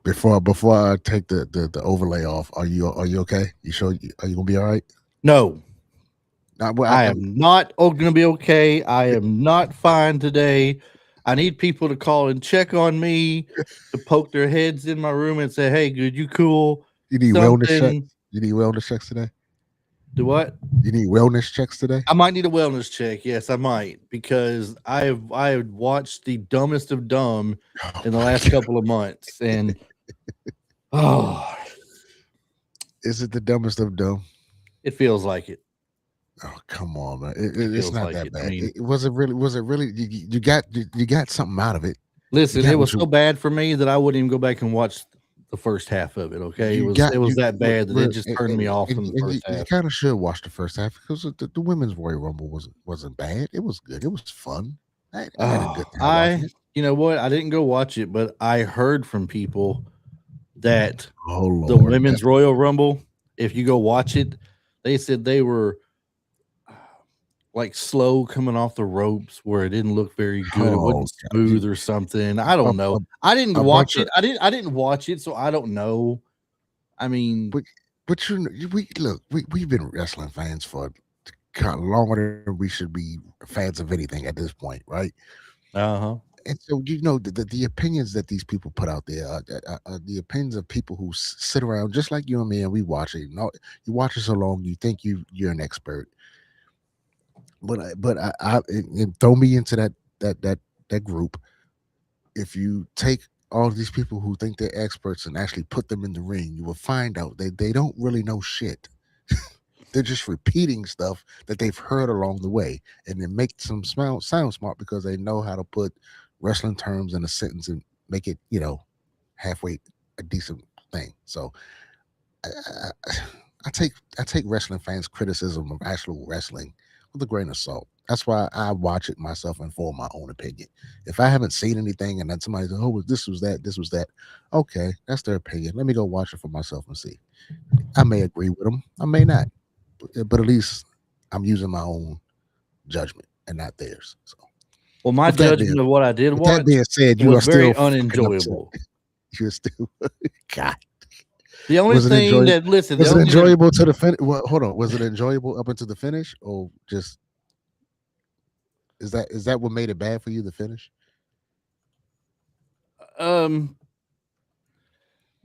Before I take the overlay off, are you okay? You sure? Are you gonna be all right? No, Well, I am not going to be okay. I am not fine today. I need people to call and check on me, to poke their heads in my room and say, "Hey, good, you cool?" you need wellness checks. Something. You need wellness checks today. Do what? You need wellness checks today. I might need a wellness check. Yes, I might, because I have watched the dumbest of dumb Oh in the my last god! couple of months, and oh, Is it the dumbest of dumb? it feels like it. Oh come on, man! It It's feels not like that it. I bad. mean, Was it really? Was it really? You got something out of it. You listen, it got was what so bad for me that I wouldn't even go back and watch the first half of it. Okay, you it was got. that bad that it just turned me off from the And first you half. kind of should watch the first half because the women's Royal Rumble wasn't bad. It was good. It was fun. I had a Oh, good time watching it. you know what? I didn't go watch it, but I heard from people that Oh the Lord, women's Royal Rumble, if you go watch it, they said they were like slow coming off the ropes where it didn't look very good. It oh wasn't God. smooth or something. I A, don't know. a, I didn't a watch bunch of it. I didn't watch it, so I don't know. I mean, but we look we've been wrestling fans for kind of longer than we should be fans of anything at this point, right? uh-huh. And so the opinions that these people put out there are the opinions of people who sit around just like you and me, and we watch it. You watch it so long, you think you're an expert, and throw me into that group. If you take all these people who think they're experts and actually put them in the ring, you will find out they don't really know shit. They're just repeating stuff that they've heard along the way, and it makes them sound smart because they know how to put wrestling terms in a sentence and make it halfway a decent thing. So I, I, I take wrestling fans' criticism of actual wrestling with a grain of salt. That's why I watch it myself and form my own opinion. If I haven't seen anything and then somebody says, "Oh, this was that," okay, that's their opinion. Let me go watch it for myself and see. I may agree with them, I may not, but at least I'm using my own judgment and not theirs. So Well, my with that being judgment of what I did with that watch being said, you was are still very fucking upset. unenjoyable. You're still God. The only Was it thing enjoyable? that listen, the Was it only thing that enjoyable to the finish? Well, hold on. Was it enjoyable up until the finish, or just is that what made it bad for you? The finish? um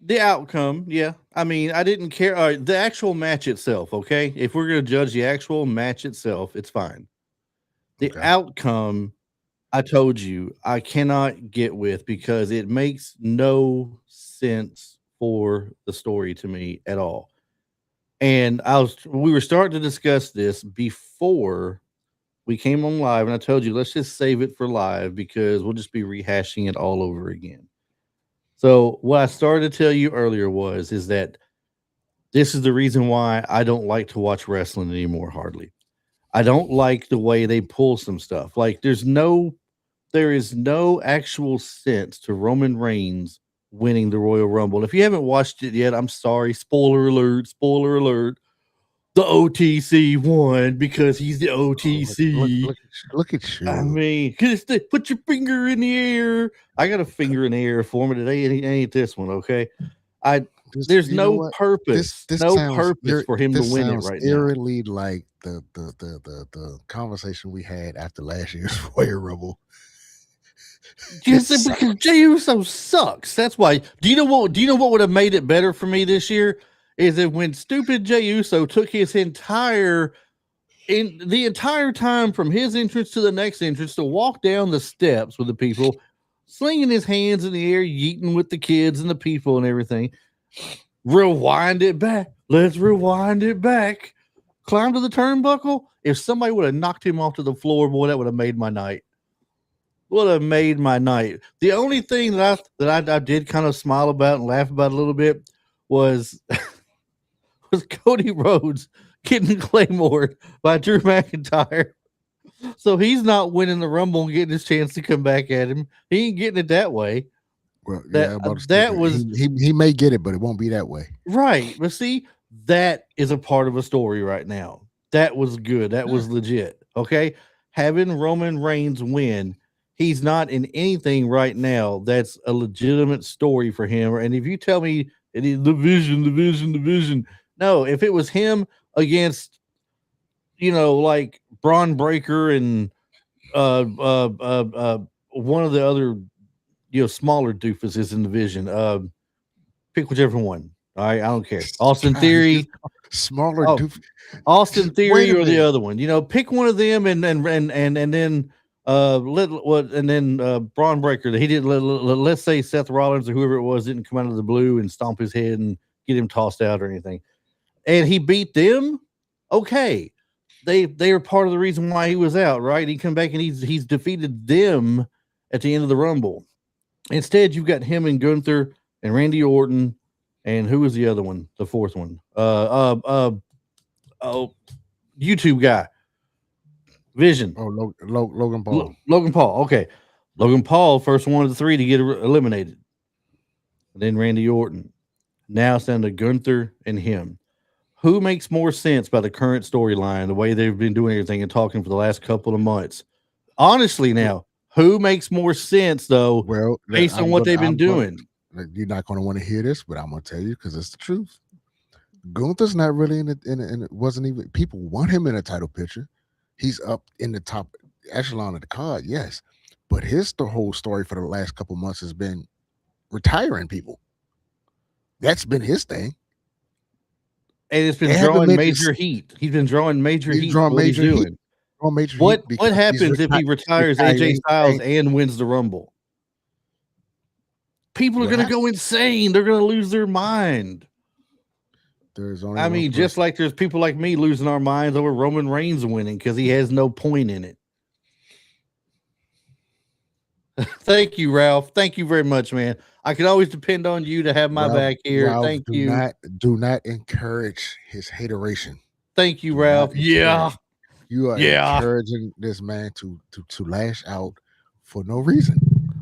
the outcome, yeah. I mean, I didn't care. The actual match itself, okay? If we're gonna judge the actual match itself, it's fine. The Okay. outcome, I told you, I cannot get with because it makes no sense for the story to me at all. And we were starting to discuss this before we came on live, and I told you let's just save it for live because we'll just be rehashing it all over again. So what I started to tell you earlier is that this is the reason why I don't like to watch wrestling anymore hardly. I don't like the way they pull some stuff. Like there is no actual sense to Roman Reigns winning the Royal Rumble. If you haven't watched it yet, I'm sorry. Spoiler alert, spoiler alert. The OTC won because he's the Oh, OTC. look at I you. mean, just put your finger in the air. I got a finger in the air for me today. It ain't this one, okay? I This, There's you know no what? purpose, no purpose for him to This win it sounds right now. eerily like the conversation we had after last year's Royal Rumble. It Just because Jey Uso sucks. That's why. Do you know what would have made it better for me this year? Is that when stupid Jey Uso took his the entire time from his entrance to the next entrance to walk down the steps with the people, slinging his hands in the air, yeeting with the kids and the people and everything. Rewind it back. Let's rewind it back. Climb to the turnbuckle. If somebody would have knocked him off to the floor, boy, that would have made my night. Would have made my night. The only thing I did kind of smile about and laugh about a little bit was was Cody Rhodes getting Claymored by Drew McIntyre. So he's not winning the Rumble and getting his chance to come back at him. He ain't getting it that way. Well, yeah, That I'm about to say that was he may get it, but it won't be that way. right. But see, that is a part of a story right now. That was good. That Yeah. was legit. Okay. Having Roman Reigns win, he's not in anything right now that's a legitimate story for him. And if you tell me it is the vision, no, if it was him against, like Braun Breaker and one of the other, smaller doofuses in the vision, pick whichever one. All right, I don't care. Austin God, he's just Theory. smaller Oh, doof. Austin Wait Theory a or the minute. other one. Pick one of them and then Braun Breaker. He did. Let's say Seth Rollins or whoever it was didn't come out of the blue and stomp his head and get him tossed out or anything, and he beat them. Okay, they are part of the reason why he was out. Right? He come back and he's defeated them at the end of the Rumble. Instead, you've got him and Gunther and Randy Orton, and who was the other one? The fourth one. Oh, YouTube guy, Vision, Oh, Logan Paul. Logan Paul. Okay, Logan Paul, first one of the three to get eliminated, and then Randy Orton. Now it's down to Gunther and him. Who makes more sense by the current storyline, the way they've been doing everything and talking for the last couple of months? Honestly, now, who makes more sense though, Well, based on what they've been doing? You're not going to want to hear this, but I'm going to tell you because it's the truth. Gunther's not really in it. Wasn't even people want him in a title picture. He's up in the top echelon of the card, yes, but the whole story for the last couple months has been retiring people. That's been his thing. And it's been They haven't drawing mentioned major heat. He's been drawing major he's heat for drawing what he's major heat. doing. Drawing major What heat because he's happens if he retires AJ Styles retiring. and wins the Rumble? People are What going to happened? go insane. They're going to lose their mind. There's only I one mean, just person. like there's people like me losing our minds over Roman Reigns winning because he has no point in it. Thank you, Ralph. Thank you very much, man. I can always depend on you to have my back here. Ralph, Thank you. do not encourage his hateration. Thank you, Do not Ralph. encourage. Yeah. You are Yeah. encouraging this man to lash out for no reason.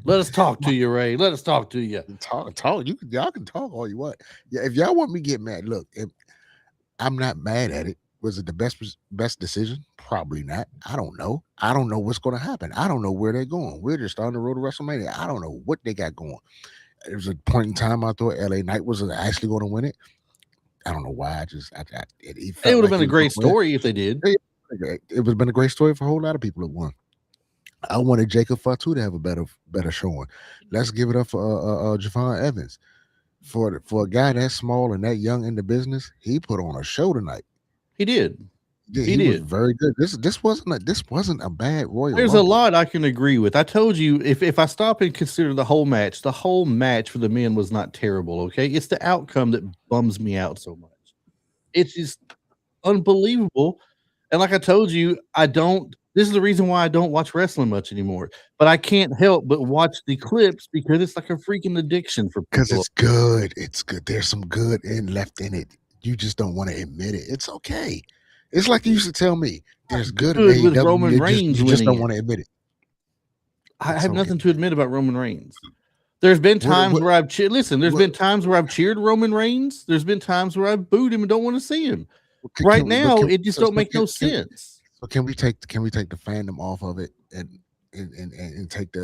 Let us talk to you, Ray. Let us talk to you. Talk. Y'all can talk all you want. Yeah, if y'all want me to get mad, look, I'm not mad at it. Was it the best decision? Probably not. I don't know. I don't know what's going to happen. I don't know where they're going. We're just on the road to WrestleMania. I don't know what they got going. There was a point in time I thought LA Knight was actually going to win it. I don't know why. It It felt would have like been he a was going great to win. story if they did. It would have been a great story for a whole lot of people that won. I wanted Jacob Fatu to have a better showing. Let's give it up for Javon Evans. For a guy that small and that young in the business, he put on a show tonight. He did. Yeah, He was did. very good. This wasn't a bad Royal There's Rumble. a lot I can agree with. I told you if I stop and consider the whole match for the men was not terrible. Okay, it's the outcome that bums me out so much. It's just unbelievable. And like I told you, I don't. This is the reason why I don't watch wrestling much anymore. But I can't help but watch the clips because it's like a freaking addiction for Because people. it's good. It's good. There's some good left in it. You just don't want to admit it. It's okay. It's like you used to tell me. There's good in Good with AEW. Roman Reigns You just winning don't it. want to admit it. I It's have okay. nothing to admit about Roman Reigns. There's been times What, where I've cheered. Listen, there's what, been times where I've cheered Roman Reigns. There's been times where I've booed him and don't want to see him. Right can we? But now, it just don't make no can, sense. so can we take the fandom off of it and take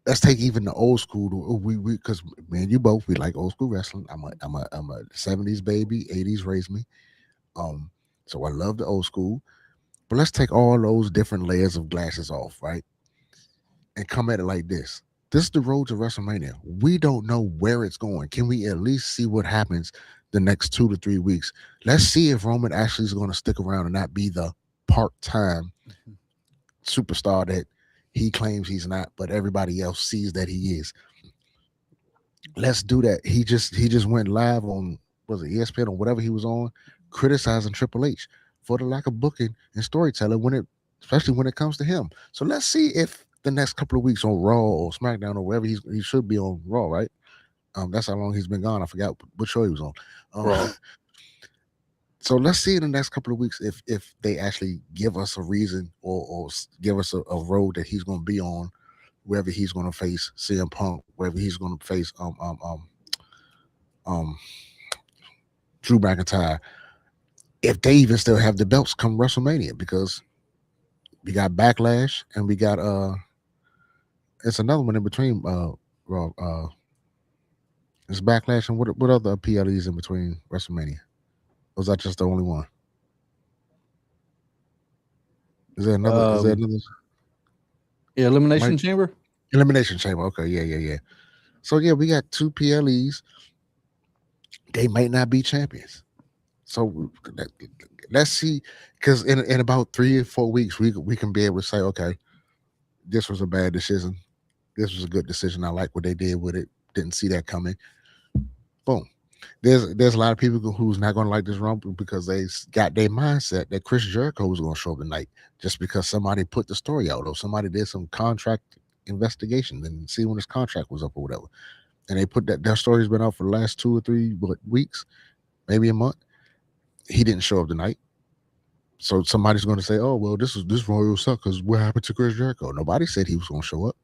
let's take even the old school. We because me and you both we like old school wrestling. I'm a 70s baby. 80s raised me. Um, so I love the old school. But let's take all those different layers of glasses off, right? And come at it like this. This is the road to WrestleMania. We don't know where it's going. Can we at least see what happens the next 2 to 3 weeks? Let's see if Roman actually is going to stick around and not be the part-time superstar that he claims he's not, but everybody else sees that he is. Let's do that. He just went live on was it ESPN or whatever he was on, criticizing Triple H for the lack of booking and storytelling especially when it comes to him. So let's see if the next couple of weeks on Raw or SmackDown or wherever he should be on Raw, right? That's how long he's been gone. I forgot what show he was on. Raw. So let's see in the next couple of weeks if they actually give us a reason or give us a road that he's going to be on, wherever he's going to face CM Punk, wherever he's going to face um Drew McIntyre, if they even still have the belts come WrestleMania, because We got Backlash, and we got it's another one in between. Raw. It's Backlash, and what other PLEs in between WrestleMania? Or was that just the only one? Is there another? Is there Um, another? yeah, Mike Elimination Chamber. Elimination Chamber. Okay, yeah. So yeah, we got two PLEs. They might not be champions. So let's see, because in about 3 or 4 weeks, we can be able to say, okay, this was a bad decision. This was a good decision. I like what they did with it. Didn't see that coming. Boom. There's a lot of people who's not going to like this Rumble because they got their mindset that Chris Jericho was going to show up tonight just because somebody put the story out or somebody did some contract investigation and see when his contract was up or whatever. And they put that story's been out for the last 2 or 3 weeks, maybe a month. He didn't show up tonight. So somebody's going to say, "Oh well, this Royal suck because what happened to Chris Jericho?" Nobody said he was going to show up.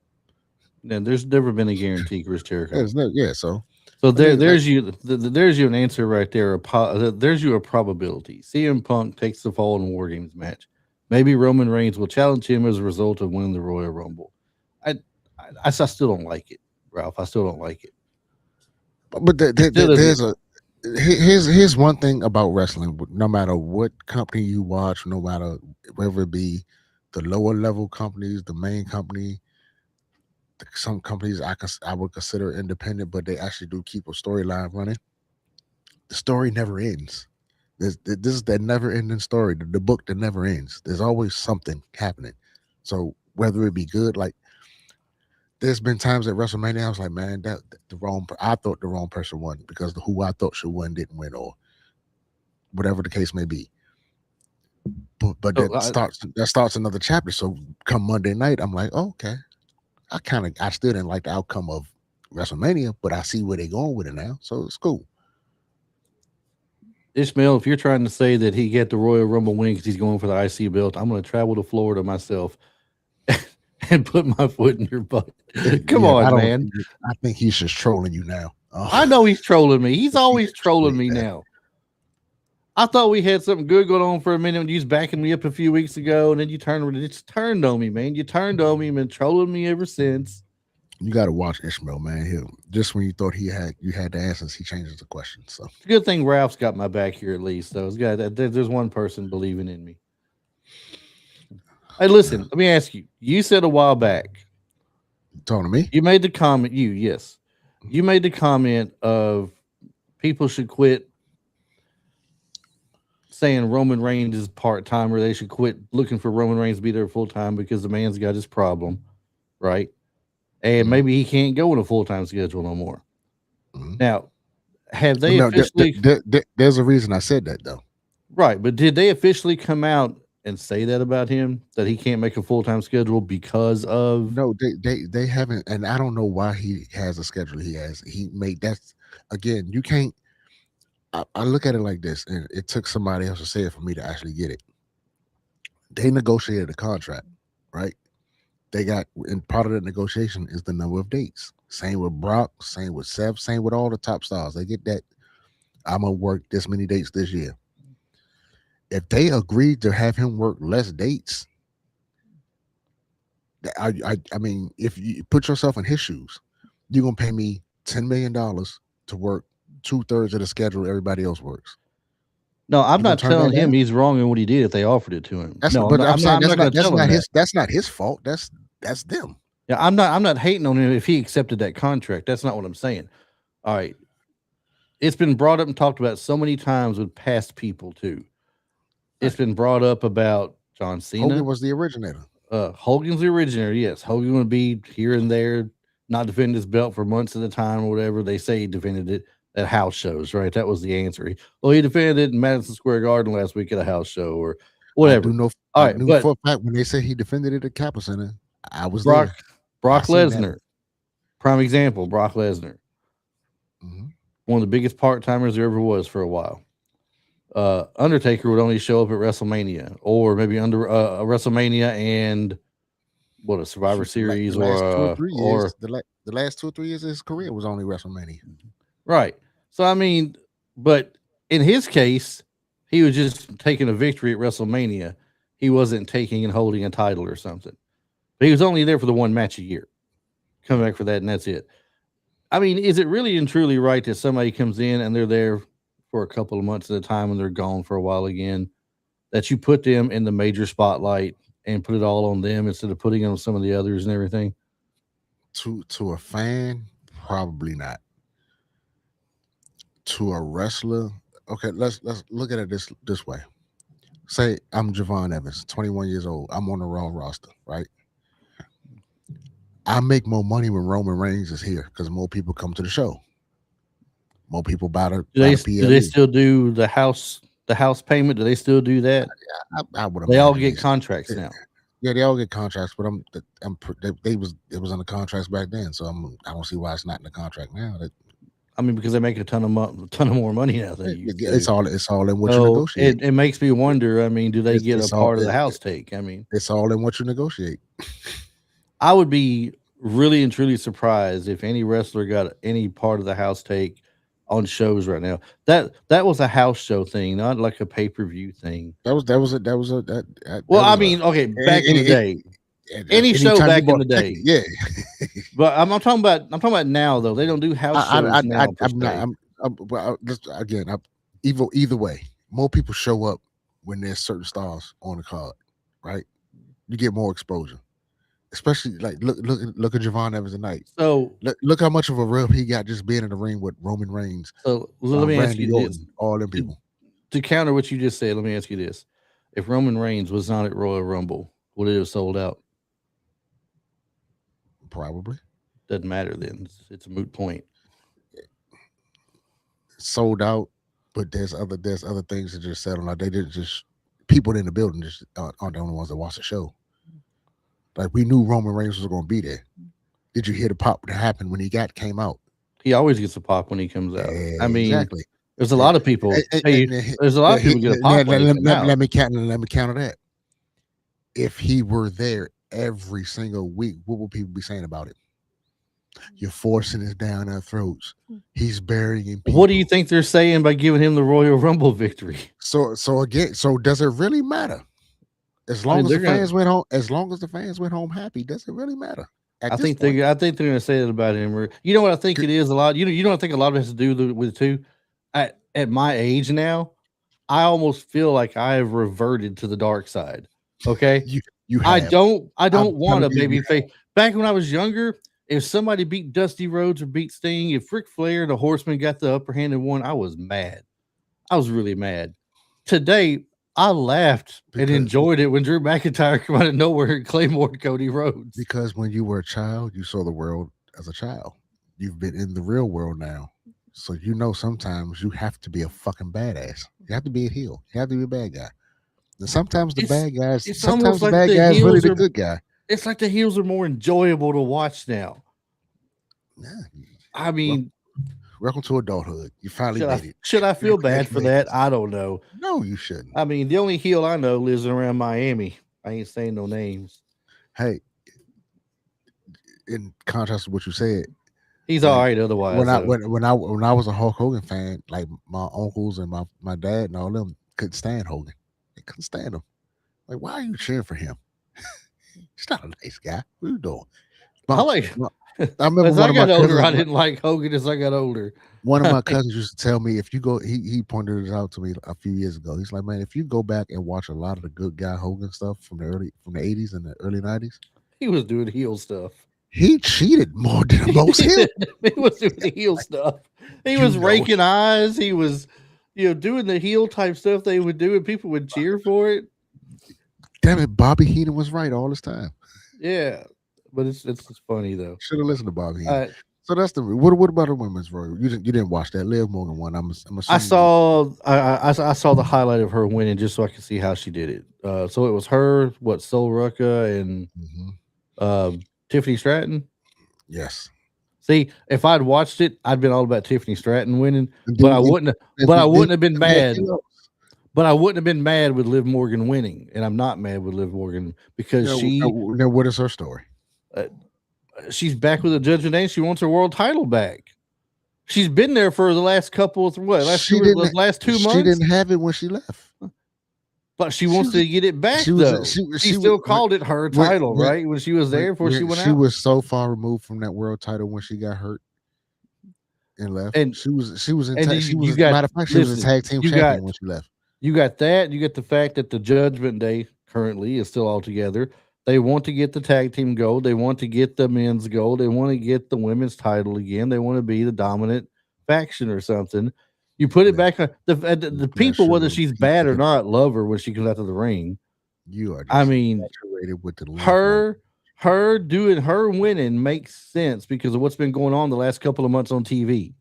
Yeah, there's never been a guarantee, Chris Jericho. Yeah. So So I mean, like, there's you an answer right there. There's you a probability. CM Punk takes the fall in a War Games match. Maybe Roman Reigns will challenge him as a result of winning the Royal Rumble. I I still don't like it, Ralph. I still don't like it. but It still doesn't. there's a here's one thing about wrestling. No matter what company you watch, no matter whether it be the lower level companies, the main company, some companies I would consider independent, but they actually do keep a storyline running. The story never ends. This is that never ending story, the book that never ends. There's always something happening. So whether it be good, like there's been times at WrestleMania, I was like, man, that the wrong. I thought the wrong person won because who I thought should win didn't win, or whatever the case may be. But So that starts another chapter. So come Monday night, I'm like, oh, okay. I still didn't like the outcome of WrestleMania, but I see where they're going with it now, so it's cool. Ishmael, if you're trying to say that he get the Royal Rumble win because he's going for the IC belt, I'm going to travel to Florida myself and put my foot in your butt. Come Yeah, I on, don't. man. I think he's just trolling you now. I know he's trolling me. He's He's always just trolling trolling you me now. now. I thought we had something good going on for a minute when you was backing me up a few weeks ago, and then you turned on me, man. You turned on me and been trolling me ever since. You got to watch Ishmael, man. Just when you thought you had the answers, he changes the question. So It's a good thing Ralph's got my back here at least. Though there's one person believing in me. Hey, listen, let me ask you. You said a while back, you talking to me? you made the comment. Yes, you made the comment of people should quit saying Roman Reigns is part time, or they should quit looking for Roman Reigns to be there full time because the man's got his problem, right? And Mhm, maybe he can't go in a full time schedule no more. mhm. Now, have they No, officially there's a reason I said that though. right? But did they officially come out and say that about him that he can't make a full time schedule because of? No, they haven't, and I don't know why he has a schedule he has. He made that's again. You can't. I look at it like this, and it took somebody else to say it for me to actually get it. They negotiated a contract, right? They got, and part of the negotiation is the number of dates. Same with Brock, same with Seth, same with all the top stars. They get that I'm gonna work this many dates this year. If they agreed to have him work less dates, I mean, if you put yourself in his shoes, you're gonna pay me $10 million to work 2/3 of the schedule everybody else works. No, I'm You gonna not turn that telling him down? he's wrong in what he did if they offered it to him. That's No, I'm but not. I'm I'm not. saying I'm not going to tell him that. that's not his fault. That's them. Yeah, I'm not. I'm not hating on him if he accepted that contract. That's not what I'm saying. All right, it's been brought up and talked about so many times with past people too. It's Right. been brought up about John Hogan Cena. was the originator. Hogan's the originator. Yes, Hogan would be here and there, not defending his belt for months at a time or whatever. They say he defended it at house shows, right? That was the answer. Well, he defended it in Madison Square Garden last week at a house show or whatever. All I right, knew but for a fact when they said he defended it at Kappa Center, I was Brock there. I Brock seen that. Lesnar, prime example. Brock Lesnar, Mhm. one of the biggest part timers there ever was for a while. Undertaker would only show up at WrestleMania or maybe under a WrestleMania and what a Survivor Shoot, Series the last two or three or years, the last 2 or 3 years of his career was only WrestleMania. right. So I mean, but in his case, he was just taking a victory at WrestleMania. he wasn't taking and holding a title or something. But he was only there for the one match a year. Come back for that, and that's it. I mean, is it really and truly right that somebody comes in and they're there for a couple of months at a time and they're gone for a while again? That you put them in the major spotlight and put it all on them instead of putting it on some of the others and everything? To a fan, probably not. To a wrestler, okay, let's look at it this way. Say I'm Javon Evans, 21 years old. I'm on the Raw roster, right? I make more money when Roman Reigns is here because more people come to the show. More people buy the Do they PLE. still do the house payment? Do they still do that? I would They all imagine get contracts now. yeah, they all get contracts, but it was on the contracts back then, so I don't see why it's not in the contract now. I mean, because they make a ton of more money now than they used to. It's all in what you So negotiate. it makes me wonder. I mean, do they It's, get a it's all part of the house take? I mean, it's all in what you negotiate. I would be really and truly surprised if any wrestler got any part of the house take on shows right now. That was a house show thing, not like a pay-per-view thing. That I was mean, okay, back in the any, day, any show anytime you back in bought the a ticket, day. yeah. But I'm talking about now though. They don't do house shows now per I'm not. se. Well, again, either way, more people show up when there's certain stars on the card, right? You get more exposure, especially like look at Javon Evans tonight. So Look how much of a rub he got just being in the ring with Roman Reigns, let me ask Randy you this. Orton, all them people. To counter what you just said, let me ask you this. If Roman Reigns was not at Royal Rumble, would it have sold out? Probably Doesn't matter then. It's a moot point. sold out, but there's other things that just settled out. They did just people in the building just aren't the only ones that watch the show. Like we knew Roman Reigns was going to be there. Did you hear the pop that happened when he came out? He always gets a pop when he comes out. I mean, Exactly. there's a lot of people. There's a lot of people get a pop when he comes out. Let me counter that. If he were there every single week, what would people be saying about it? You're forcing it down our throats. He's burying people. What do you think they're saying by giving him the Royal Rumble victory? So does it really matter? As long as the fans went home happy, does it really matter? I think they're going to say that about him. You know what I think it is a lot. You know what I think a lot of it has to do with too. At my age now, I almost feel like I have reverted to the dark side. Okay, I don't want a baby face. Back when I was younger, if somebody beat Dusty Rhodes or beat Sting, if Ric Flair, the Horseman, got the upper hand and won, I was mad. I was really mad. Today, I laughed and enjoyed it when Drew McIntyre came out of nowhere and Claymore Cody Rhodes. Because when you were a child, you saw the world as a child. You've been in the real world now. So you know sometimes you have to be a fucking badass. You have to be a heel. You have to be a bad guy. And sometimes the bad guys really the good guy. It's like the heels are more enjoyable to watch now. Yeah. I mean, welcome to adulthood. You finally made it. Should I feel bad for that? I don't know. No, you shouldn't. I mean, the only heel I know lives around Miami. I ain't saying no names. Hey, in contrast to what you said, he's all right otherwise. When I was a Hulk Hogan fan, like my uncles and my dad and all them couldn't stand Hogan. They couldn't stand him. Like, why are you cheering for him? He's not a nice guy. What are you doing? I remember as I got older, I didn't like Hogan as I got older. One of my cousins used to tell me, if you go, he pointed it out to me a few years ago. He's like, man, if you go back and watch a lot of the good guy Hogan stuff from the 80s and the early 90s, he was doing heel stuff. He cheated more than most heel. He was doing the heel stuff. He was raking eyes. He was, doing the heel type stuff they would do, and people would cheer for it. Damn it, Bobby Heenan was right all this time. Yeah, but it's funny though. Should have listened to Bobby Heenan. So that's the what about the women's Royal? You didn't watch that Liv Morgan one. I'm I saw the highlight of her winning just so I could see how she did it. So it was her, Sol Ruca and Tiffany Stratton. Yes. See, if I'd watched it, I'd been all about Tiffany Stratton winning, but I wouldn't have been mad. But I wouldn't have been mad with Liv Morgan winning, and I'm not mad with Liv Morgan because Now, what is her story? She's back with the Judgment Day. She wants her world title back. She's been there for the last couple of last 2 months. She didn't have it when she left. But she She wants was to get it back she was though. She she was still called it her title, right? When she was there before she went she out. was so far removed from that world title when she got hurt and left. And and She you was, got matter of fact, she was a listen, tag team you got champion when she left. you got that, you get the fact that the Judgment Day currently is still all together. They want to get the tag team gold. They want to get the men's gold. They want to get the women's title again. They want to be the dominant faction or something. You put it Yeah, back on the yeah, people, whether sugar, she's keep bad or cooking. not, love her when she comes out to the ring. You are I just mean, infatuated with the love life. her winning makes sense because of what's been going on the last couple of months on TV.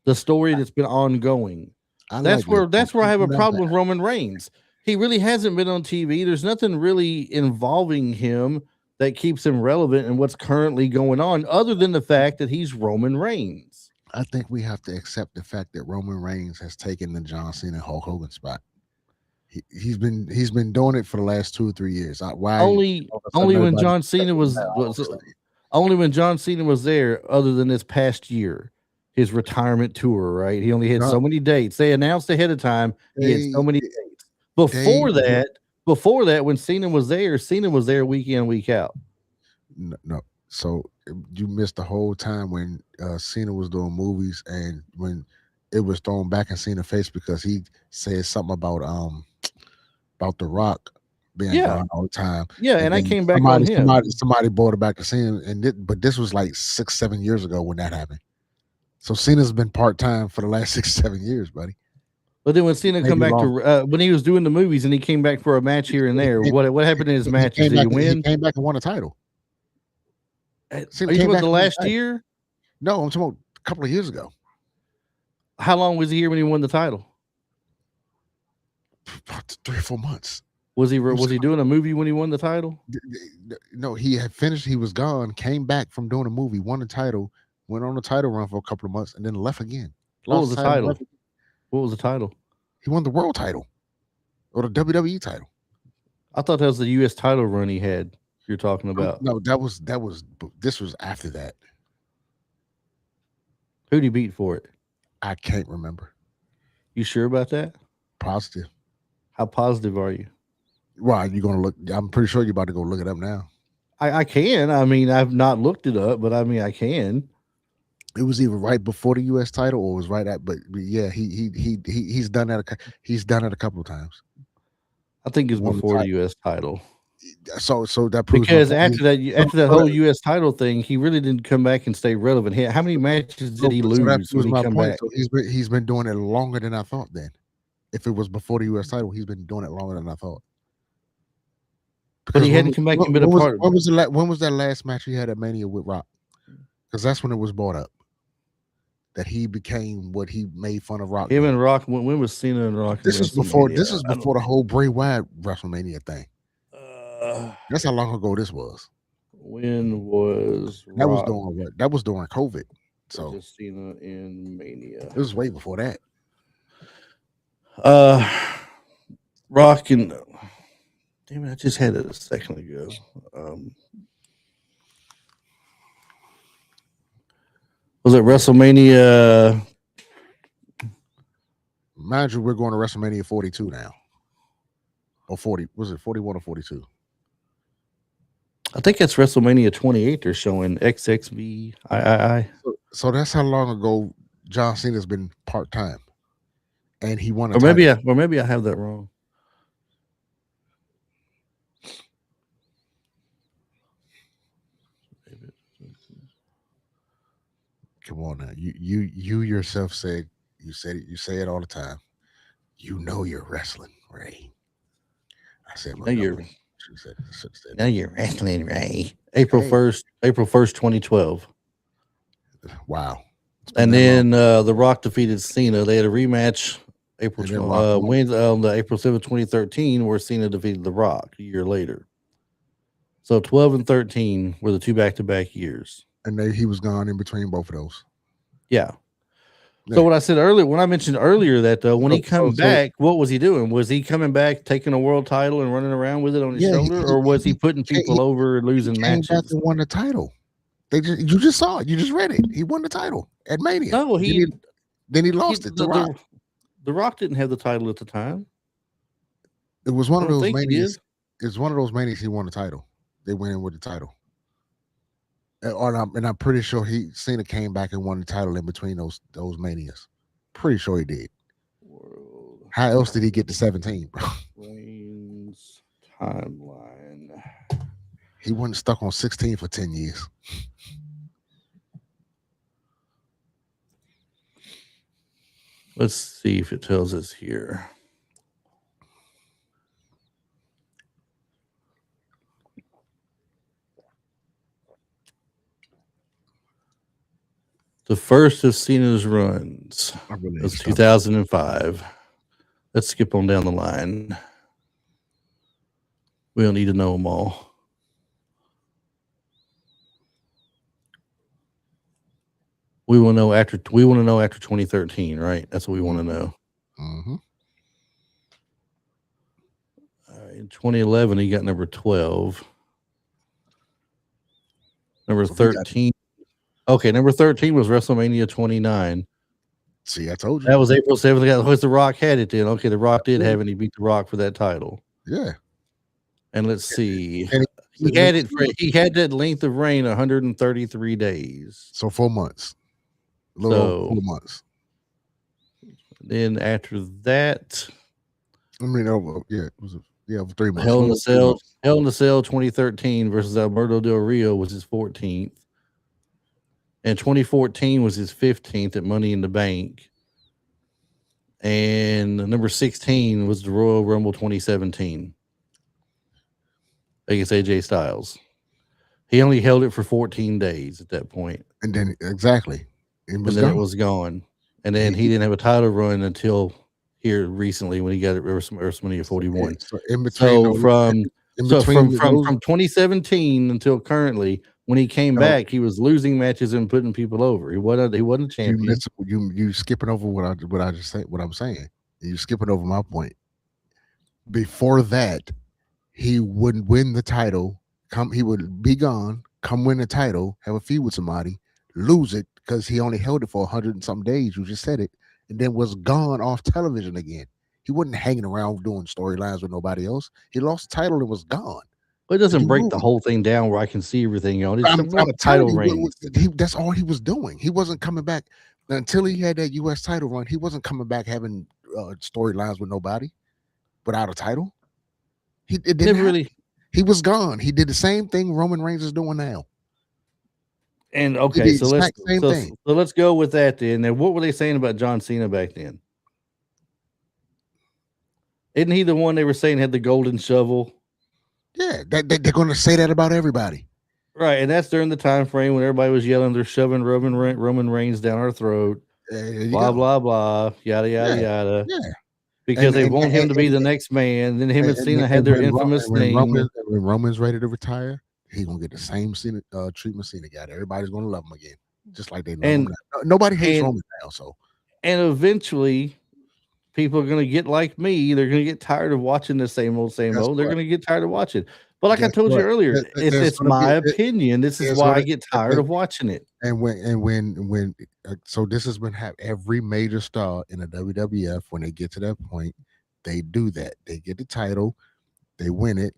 The story that's been ongoing. I like Liv That's where I Morgan. have a Not problem bad. with Roman Reigns. He really hasn't been on TV. There's nothing really involving him that keeps him relevant in what's currently going on, other than the fact that he's Roman Reigns. I think we have to accept the fact that Roman Reigns has taken the John Cena Hulk Hogan spot. He's been doing it for the last 2 or 3 years. Why all of a sudden Only when everybody John Cena respecting him now? I don't was understand. only when John Cena was there, other than this past year, his retirement tour, right? He only had No, so many dates. They announced ahead of time he had so they many dates. they Before that, when Cena was there week in, week out. no. So you missed the whole time when Cena was doing movies and when it was thrown back in Cena's face because he said something about The Rock being Yeah. gone all the time, Yeah, and and I then came back on him. somebody brought it back to Cena, but this was like 6 7 years ago when that happened. So Cena's been part time for the last 6 7 years, buddy. But then when Cena come Maybe back longer. to when he was doing the movies and he came back for a match here and there, what happened in his He matches? came Did he back. He win? came back and won a title. Are Cena you talking came about back the and won a last title. year? No, I'm talking about a couple of years ago. How long was he here when he won the title? About 3 or 4 months. Was he doing a movie when he won the title? No, he had finished. He was gone. Came back from doing a movie. Won the title. Went on a title run for a couple of months, and then left again. What Lost was the the title. title? What was the title? He won the world title or the WWE title. I thought that was the U.S. title run he had. You're talking about. No, this was after that. Who'd he beat for it? I can't remember. You sure about that? Positive. How positive are you? Why you gonna look? I'm pretty sure you're about to go look it up now. I can. I mean, I've not looked it up, but I mean, I can. It was either right before the U.S. title or it was right at. But yeah, he's done that. He's done it a couple of times. I think it's Won the before the title. U.S. title. So that proves my Because point. after that whole U.S. title thing, he really didn't come back and stay relevant. How many matches did he So that lose when proves he my come point. back? So he's been doing it longer than I thought. Then, if it was before the U.S. title, he's been doing it longer than I thought. But Because he hadn't come back and been a part. when was that last match he had at Mania with Rock? Because that's when it was brought up that he became what he made fun of Rock. Him and Rock. When was Cena and Rock? This is before the whole Bray Wyatt WrestleMania thing. That's how long ago this was. When was That Rock was during COVID. So versus Cena in Mania? it was way before that. Rock and damn it, I just had it a second ago. Was it WrestleMania? Mind you, we're going to WrestleMania 42 now. Or 40. Was it 41 or 42? I think that's WrestleMania 28. They're showing XXV. So that's how long ago John Cena's been part time, and he won a or title. maybe I have that wrong. Come on now, you yourself said you say it all the time. You know you're wrestling, Ray. I said, well, Now you're wrestling, Ray. April 1st, 2012. Wow. And then The Rock defeated Cena. They had a rematch April on the April 7th, 2013, where Cena defeated The Rock a year later. So 12 and 13 were the two back-to-back years. And he was gone in between both of those. Yeah. So what I said earlier, when I mentioned earlier that when he come back, what was he doing? Was he coming back, taking a world title and running around with it on his shoulder, or was he putting people over and losing matches? Came back and won the title. You just saw it. You just read it. He won the title at Mania. No, then he lost it to Rock. The Rock didn't have the title at the time. It was one I of don't those think he manias. did. It's one of those manias. He won the title. They went in with the title. And I'm pretty sure Cena came back and won the title in between those manias. Pretty sure he did. World How else did he get to 17, bro? Reigns timeline. He wasn't stuck on 16 for 10 years. Let's see if it tells us here. The first of Cena's runs I really need was to stop. 2005. Let's skip on down the line. We don't need to know them all. We want to know after 2013, right? That's what we want to know. Mm-hmm. In 2011, he got number 12. Number So we got. 13. Okay, number 13 was WrestleMania 29. See, I told you. That was April 7th. What's The Rock had it then? Okay, The Rock did have it. And he beat The Rock for that title. Yeah. And let's see. And He had that length of reign 133 days. So 4 months. A little over 4 months. Then after that, over 3 months. Hell in the Cell 2013 versus Alberto Del Rio was his 14th. And 2014 was his 15th at Money in the Bank. And number 16 was the Royal Rumble 2017 against AJ Styles. He only held it for 14 days at that point. And then, exactly. It was gone. And then he didn't have a title run until here recently when he got it WrestleMania 41. From 2017 until currently, when he came back, he was losing matches and putting people over. He wasn't a champion. You skipping over what I just said. What I'm saying, you skipping over my point. Before that, he wouldn't win the title. He would be gone. Come win the title. Have a feud with somebody. Lose it because he only held it for 100 and some days. You just said it, and then was gone off television again. He wasn't hanging around doing storylines with nobody else. He lost the title and was gone. Well, it doesn't break the whole thing down where I can see everything on. It's I'm a title reign. That's all he was doing. He wasn't coming back until he had that U.S. title run. He wasn't coming back having storylines with nobody without a title. He was gone. He did the same thing Roman Reigns is doing now. And okay, so let's go with that then. And what were they saying about John Cena back then? Isn't he the one they were saying had the golden shovel? Yeah, they're going to say that about everybody. Right, and that's during the time frame when everybody was yelling they're shoving Roman Reigns down our throat. Blah, blah, blah, yada, yada, yada. Yeah. Because they want him to be the next man. Then him and Cena had their infamous thing. When Roman's ready to retire, he's going to get the same treatment Cena got. Everybody's going to love him again, just like they love him now. Nobody hates Roman now, so. And eventually, people are going to get like me. They're going to get tired of watching the same old. They're going to get tired of watching. But like I told you earlier, it's my opinion. This is why I get tired of watching it. So this has been every major star in the WWF when they get to that point, they do that. They get the title, they win it.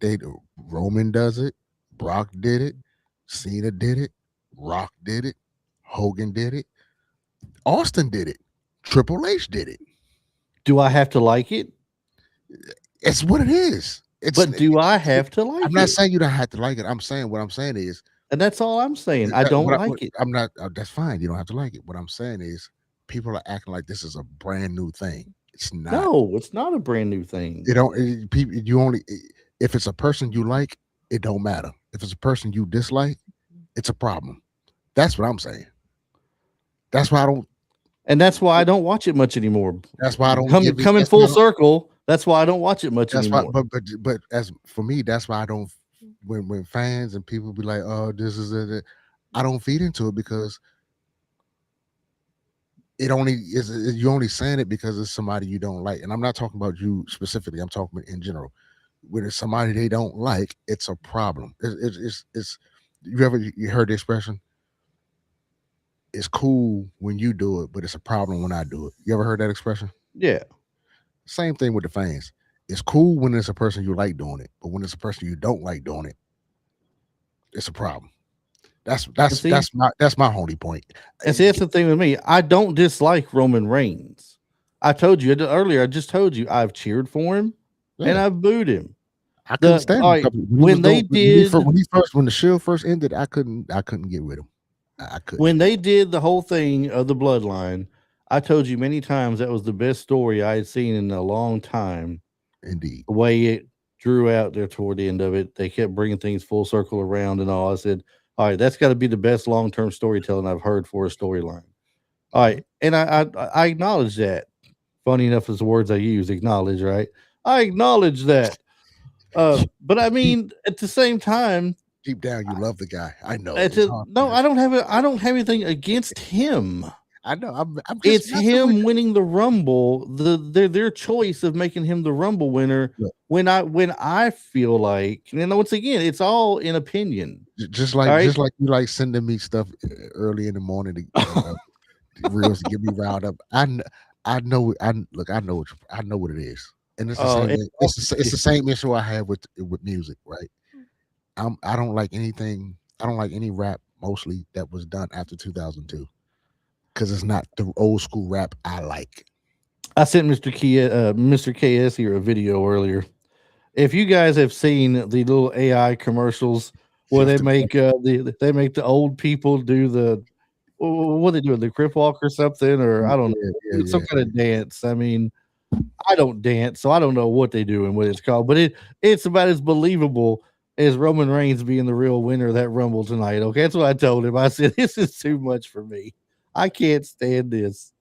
Roman does it, Brock did it, Cena did it, Rock did it, Hogan did it, Austin did it, Triple H did it. Do I have to like it? It's what it is. Do I have to like it? I'm not saying you don't have to like it. I'm saying what I'm saying is, and that's all I'm saying. I don't like it. I'm not. That's fine. You don't have to like it. What I'm saying is, people are acting like this is a brand new thing. It's not. No, it's not a brand new thing. You only if it's a person you like, it don't matter. If it's a person you dislike, it's a problem. That's what I'm saying. That's why I don't. And that's why I don't watch it much anymore. That's why I don't coming full circle. That's why I don't watch it much anymore. But as for me, that's why I don't. When fans and people be like, "Oh, this is it," I don't feed into it because you're only saying it because it's somebody you don't like. And I'm not talking about you specifically. I'm talking in general. When it's somebody they don't like, it's a problem. It's you heard the expression? It's cool when you do it, but it's a problem when I do it. You ever heard that expression? Yeah. Same thing with the fans. It's cool when it's a person you like doing it, but when it's a person you don't like doing it, it's a problem. That's And that's see, that's my that's my only point. that's the thing with me. I don't dislike Roman Reigns. I told you earlier. I just told you I've cheered for him and Yeah, I've booed him. I couldn't stand All him a right, couple when he was when they doing did when the Shield first ended. I couldn't get with him. I couldn't. when they did the whole thing of the bloodline, I told you many times that was the best story I had seen in a long time. Indeed. The way it drew out there toward the end of it, they kept bringing things full circle around and all. I said, all right, that's got to be the best long term storytelling I've heard for a storyline. All Mhm. right, and I acknowledge that. Funny enough, is the words I use. Acknowledge, right? I acknowledge that. But I Deep mean, at the same time, deep down, you love the guy. I know it's it's hard. no. I don't have anything against him. I know. I'm just It's messing with him winning the Rumble. Their choice of making him the Rumble winner. you. When I feel like, and once again, it's all in opinion. Just All like right. you like sending me stuff early in the morning reels to get me riled up. I know. I know what it is, and it's the Oh, same. and It's the same issue I have with music, right? I don't like anything. I don't like any rap mostly that was done after 2002 because it's not the old school rap I like. I sent Mr. KS here a video earlier. If you guys have seen the little AI commercials where Fifth they make the old people do the what they do, the crip walk or something, or I don't yeah, know, some yeah, kind of dance. I mean, I don't dance, so I don't know what they do and what it's called, but it's about as believable as Roman Reigns being the real winner of that Rumble tonight. Okay, that's what I told him. I said, this is too much for me. I can't stand this.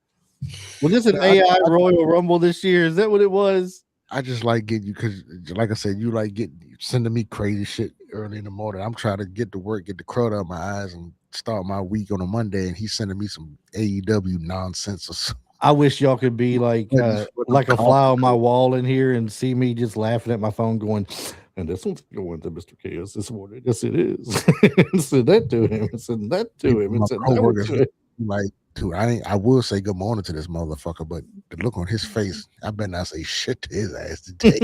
Was this an yeah. AI Royal Rumble this year? Is that what it was? I just like getting you because, like I said, you like sending me crazy shit early in the morning. I'm trying to get to work, get the crowd out of my eyes, and start my week on a Monday. And he's sending me some AEW nonsense or something. I wish y'all could be like a fly on my wall in here and see me just laughing at my phone, going, "And this one's going to Mr. Chaos this morning. Yes, it is." And said that to him, and said that to him, My and said that one coworkers to him. like, dude, I will say good morning to this motherfucker, but the look on his face, I better not say shit to his ass today.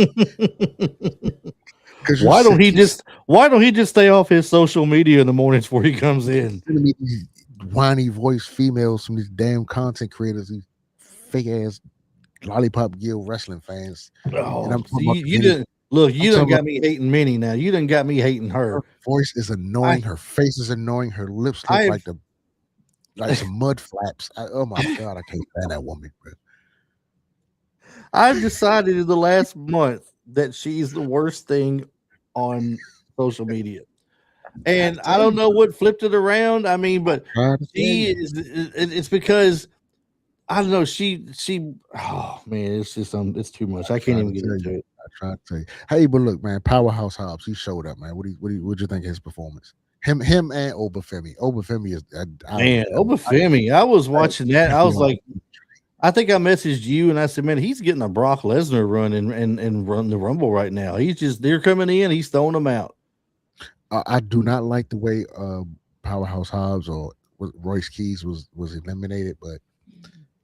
Because Why don't he just stay off his social media in the mornings before he comes in? sending me these whiny voice females from these damn content creators, these fake ass lollipop gill wrestling fans. And Oh, I'm talking see, about the you Minnie. didn't look. I'm You done talking about got me hating Minnie now. You done got me hating her her. voice is I annoying, her face is annoying, her lips look I've like some mud flaps. Oh my god, I can't stand that woman, bro. I've decided in the last month that she's the worst thing on social media. I'm trying And to I tell don't you, know what flipped it around. I mean, but trying to tell she you. is. It's because I don't know. She. Oh man, it's just it's too much. I can't Trying even to get tell you. into it. I tried to tell you. Hey, but look, man, Powerhouse Hobbs, he showed up, man. What'd you think of his performance? Him and Obafemi. Obafemi is Man, Obafemi. I was watching that. I was like, I think I messaged you and I said, man, he's getting a Brock Lesnar run and run the Rumble right now. He's just they're coming in. He's throwing them out. I do not like the way Powerhouse Hobbs or Royce Keys was eliminated, but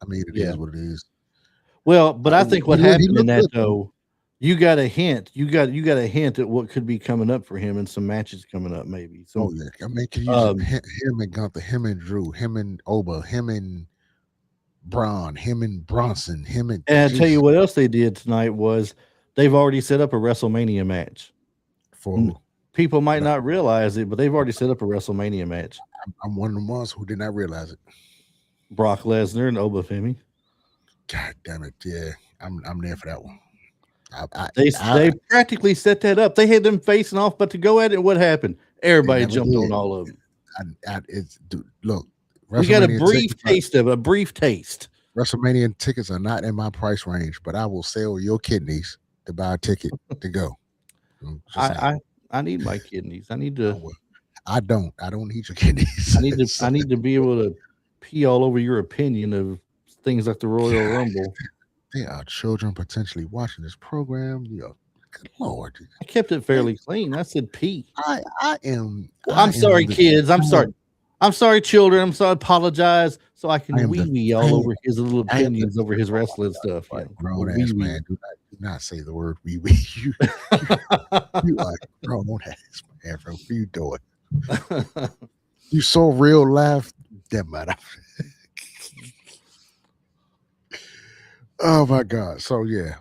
I mean it Yeah. is what it is. Well, but I think what He happened in looked that good though. though, you got a hint. You got a hint at what could be coming up for him and some matches coming up, maybe. Oh Some yeah, I mean, can use um him and Gunther, him and Drew, him and Oba, him and Braun, him and Bronson, him and and I tell you Jesus what else they did tonight was they've already set up a WrestleMania match. for N- who? People might But not realize it, but they've already set up a WrestleMania match. I'm one of the ones who did not realize it. Brock Lesnar and Obafemi. God damn it! Yeah, I'm there for that one. I I, I, They practically set that up. They had them facing off, but to go at it, what happened? they Everybody never jumped on did. all of them. It's dude, look, We got a WrestleMania brief tickets. taste of it, a brief taste. WrestleMania tickets are not in my price range, but I will sell your kidneys to buy a ticket to go. I'm just saying. I I need my kidneys. I will. I don't. I don't need your kidneys. So, I need to be able to pee all over your opinion of things like the Royal God, Rumble. there are children potentially watching this program. Good Lord. I kept it Hey, fairly clean. I said pee. I am. Well, I I'm sorry, am the. kids. I'm sorry. I'm sorry, children. I'm sorry. Apologize so I I can am the. wee wee I all am, over his little I am the. opinions over his Oh my wrestling God, stuff. like A grown wee ass wee. man. not say the word wee wee. You, you are grown ass man, bro. What are you doing? You so real life. That matter. Oh my god. So yeah.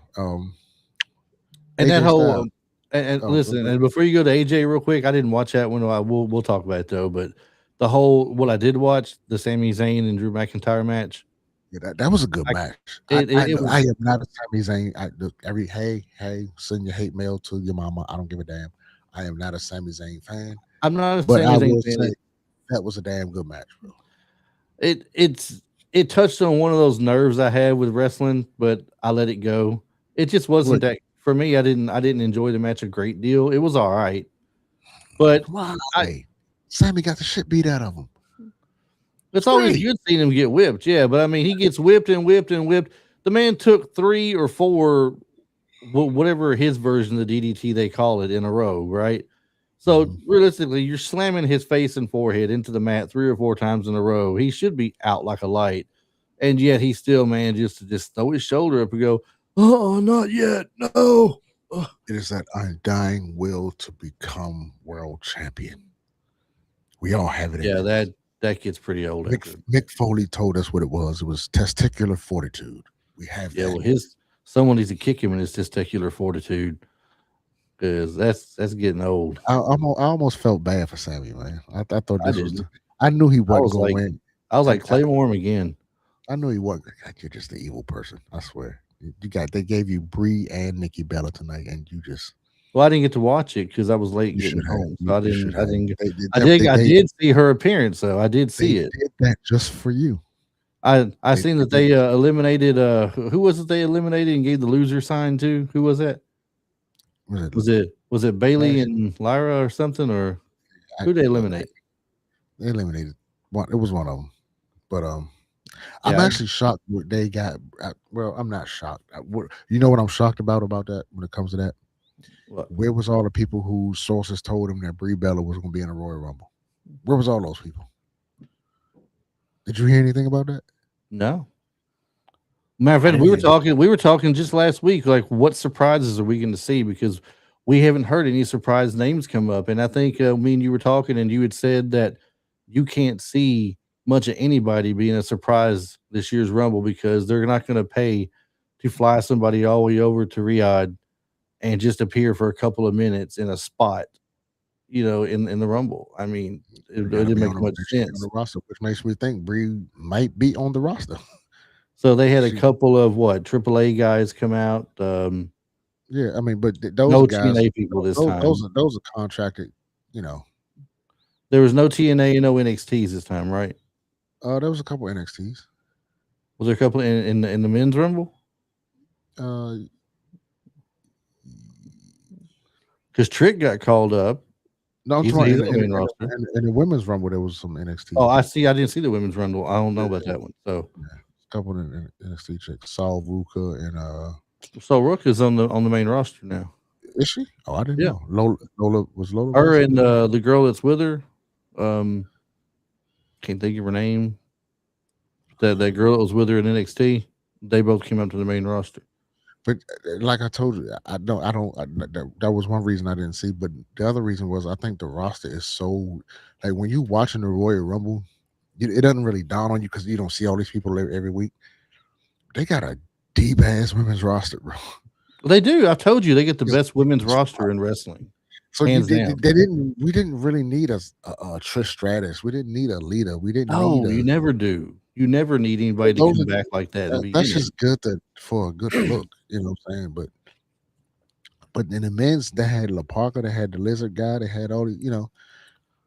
And that AJ whole Styles. and Oh, listen, and before you go to AJ real quick, I didn't watch that one. We'll talk about it though. But the whole what I did watch the Sami Zayn and Drew McIntyre match. yeah, that was a good I match. it I was. am not a Sami Zayn. Look, hey, send your hate mail to your mama. I don't give a damn. I am not a Sami Zayn fan, I'm not a but Sami I Zayn will fan. say that was a damn good match, bro. It's it touched on one of those nerves I had with wrestling, but I let it go. It just wasn't What? that for me. I didn't enjoy the match a great deal. It was all right, but Why? I Sammy got the shit beat out of him. it's It's always great. good seeing him get whipped. Yeah, but I mean, he gets whipped and whipped and whipped. The man took 3 or 4 whatever his version of the DDT they call it in a row, right? So Mhm. realistically, you're slamming his face and forehead into the mat 3 or 4 times in a row. He should be out like a light, and yet he still manages to just throw his shoulder up and go, "Oh, not yet, no." Ugh. It is that undying will to become world champion. We all have it in Yeah, us. that gets pretty old Mick, after. Mick Foley told us what it was. It was testicular fortitude. We have Yeah, well, that. his someone needs to kick him in his testicular fortitude because that's getting old. I almost felt bad for Sammy, man. I thought I this was. didn't. I knew he I wasn't was going to like, win. I was I, like Claymore him again. I knew he wasn't. God, you're just the evil person. I swear. You got. They gave you Bree and Nikki Bella tonight, and you just. Well, I didn't get to watch it because I was late You getting should have. home, so I You should didn't. I have. didn't. Get, They, they, def- I did see her appearance, though. I did they see it. did that just for you. I They, seen that they they eliminated. Who was it they eliminated and gave the loser sign to? Who was that? was it Was it Bailey Lash? and Lyra or something, or I, who they look, eliminate? they eliminated one. It was one of them. But I'm Yeah, actually shocked what they got. Well, I'm not shocked. You know what I'm shocked about that when it comes to that? what? Where was all the people whose sources told them that Brie Bella was going to be in a Royal Rumble? Where was all those people? Did you hear anything about that? No. Matter of I fact, didn't hear. we were talking just last week, like what surprises are we going to see because we haven't heard any surprise names come up, and I think me and you were talking, and you had said that you can't see much of anybody being a surprise this year's Rumble because they're not going to pay to fly somebody all the way over to Riyadh and just appear for a couple of minutes in a spot, in the Rumble. I mean, They it got to didn't be make on the. much They should be on sense. the roster, which makes me think Brie might be on the roster. So they had a She, couple of what AAA guys come out. yeah, I mean, but those No are guys. TNA people this Those time. are contracted. You know, There was no TNA and no NXTs this time, right? there was a couple NXTs. Was there a couple in the men's rumble? Uh, Because Trick got called up. no, I'm He's talking he's in, on the in, main in, roster. in the women's rumble. There was some Oh, NXT. I see. I didn't see the women's rumble. I don't know about that one. So Yeah, a couple in NXT chicks. Saul Ruka and Rook is on the main roster now. is she? Oh, I didn't Yeah, know. Lola her Vincent? and the girl that's with her. Um, can't think of her name. That girl that was with her in NXT. They both came up to the main roster. But like I told you, that was one reason I didn't see. But the other reason was I think the roster is so like when you watching the Royal Rumble, it doesn't really dawn on you because you don't see all these people every week. They got a deep ass women's roster, bro. They do. I told you they get the Just best women's roster in wrestling, so you hands did. down. They didn't. We didn't really need a Trish Stratus. We didn't need a Lita. We didn't need No, a. you never do. You never need anybody to Those come are back like that in the that's beginning. just good for a good look. You know what I'm saying? But in the men's, they had La Parker, they had the Lizard guy, they had all the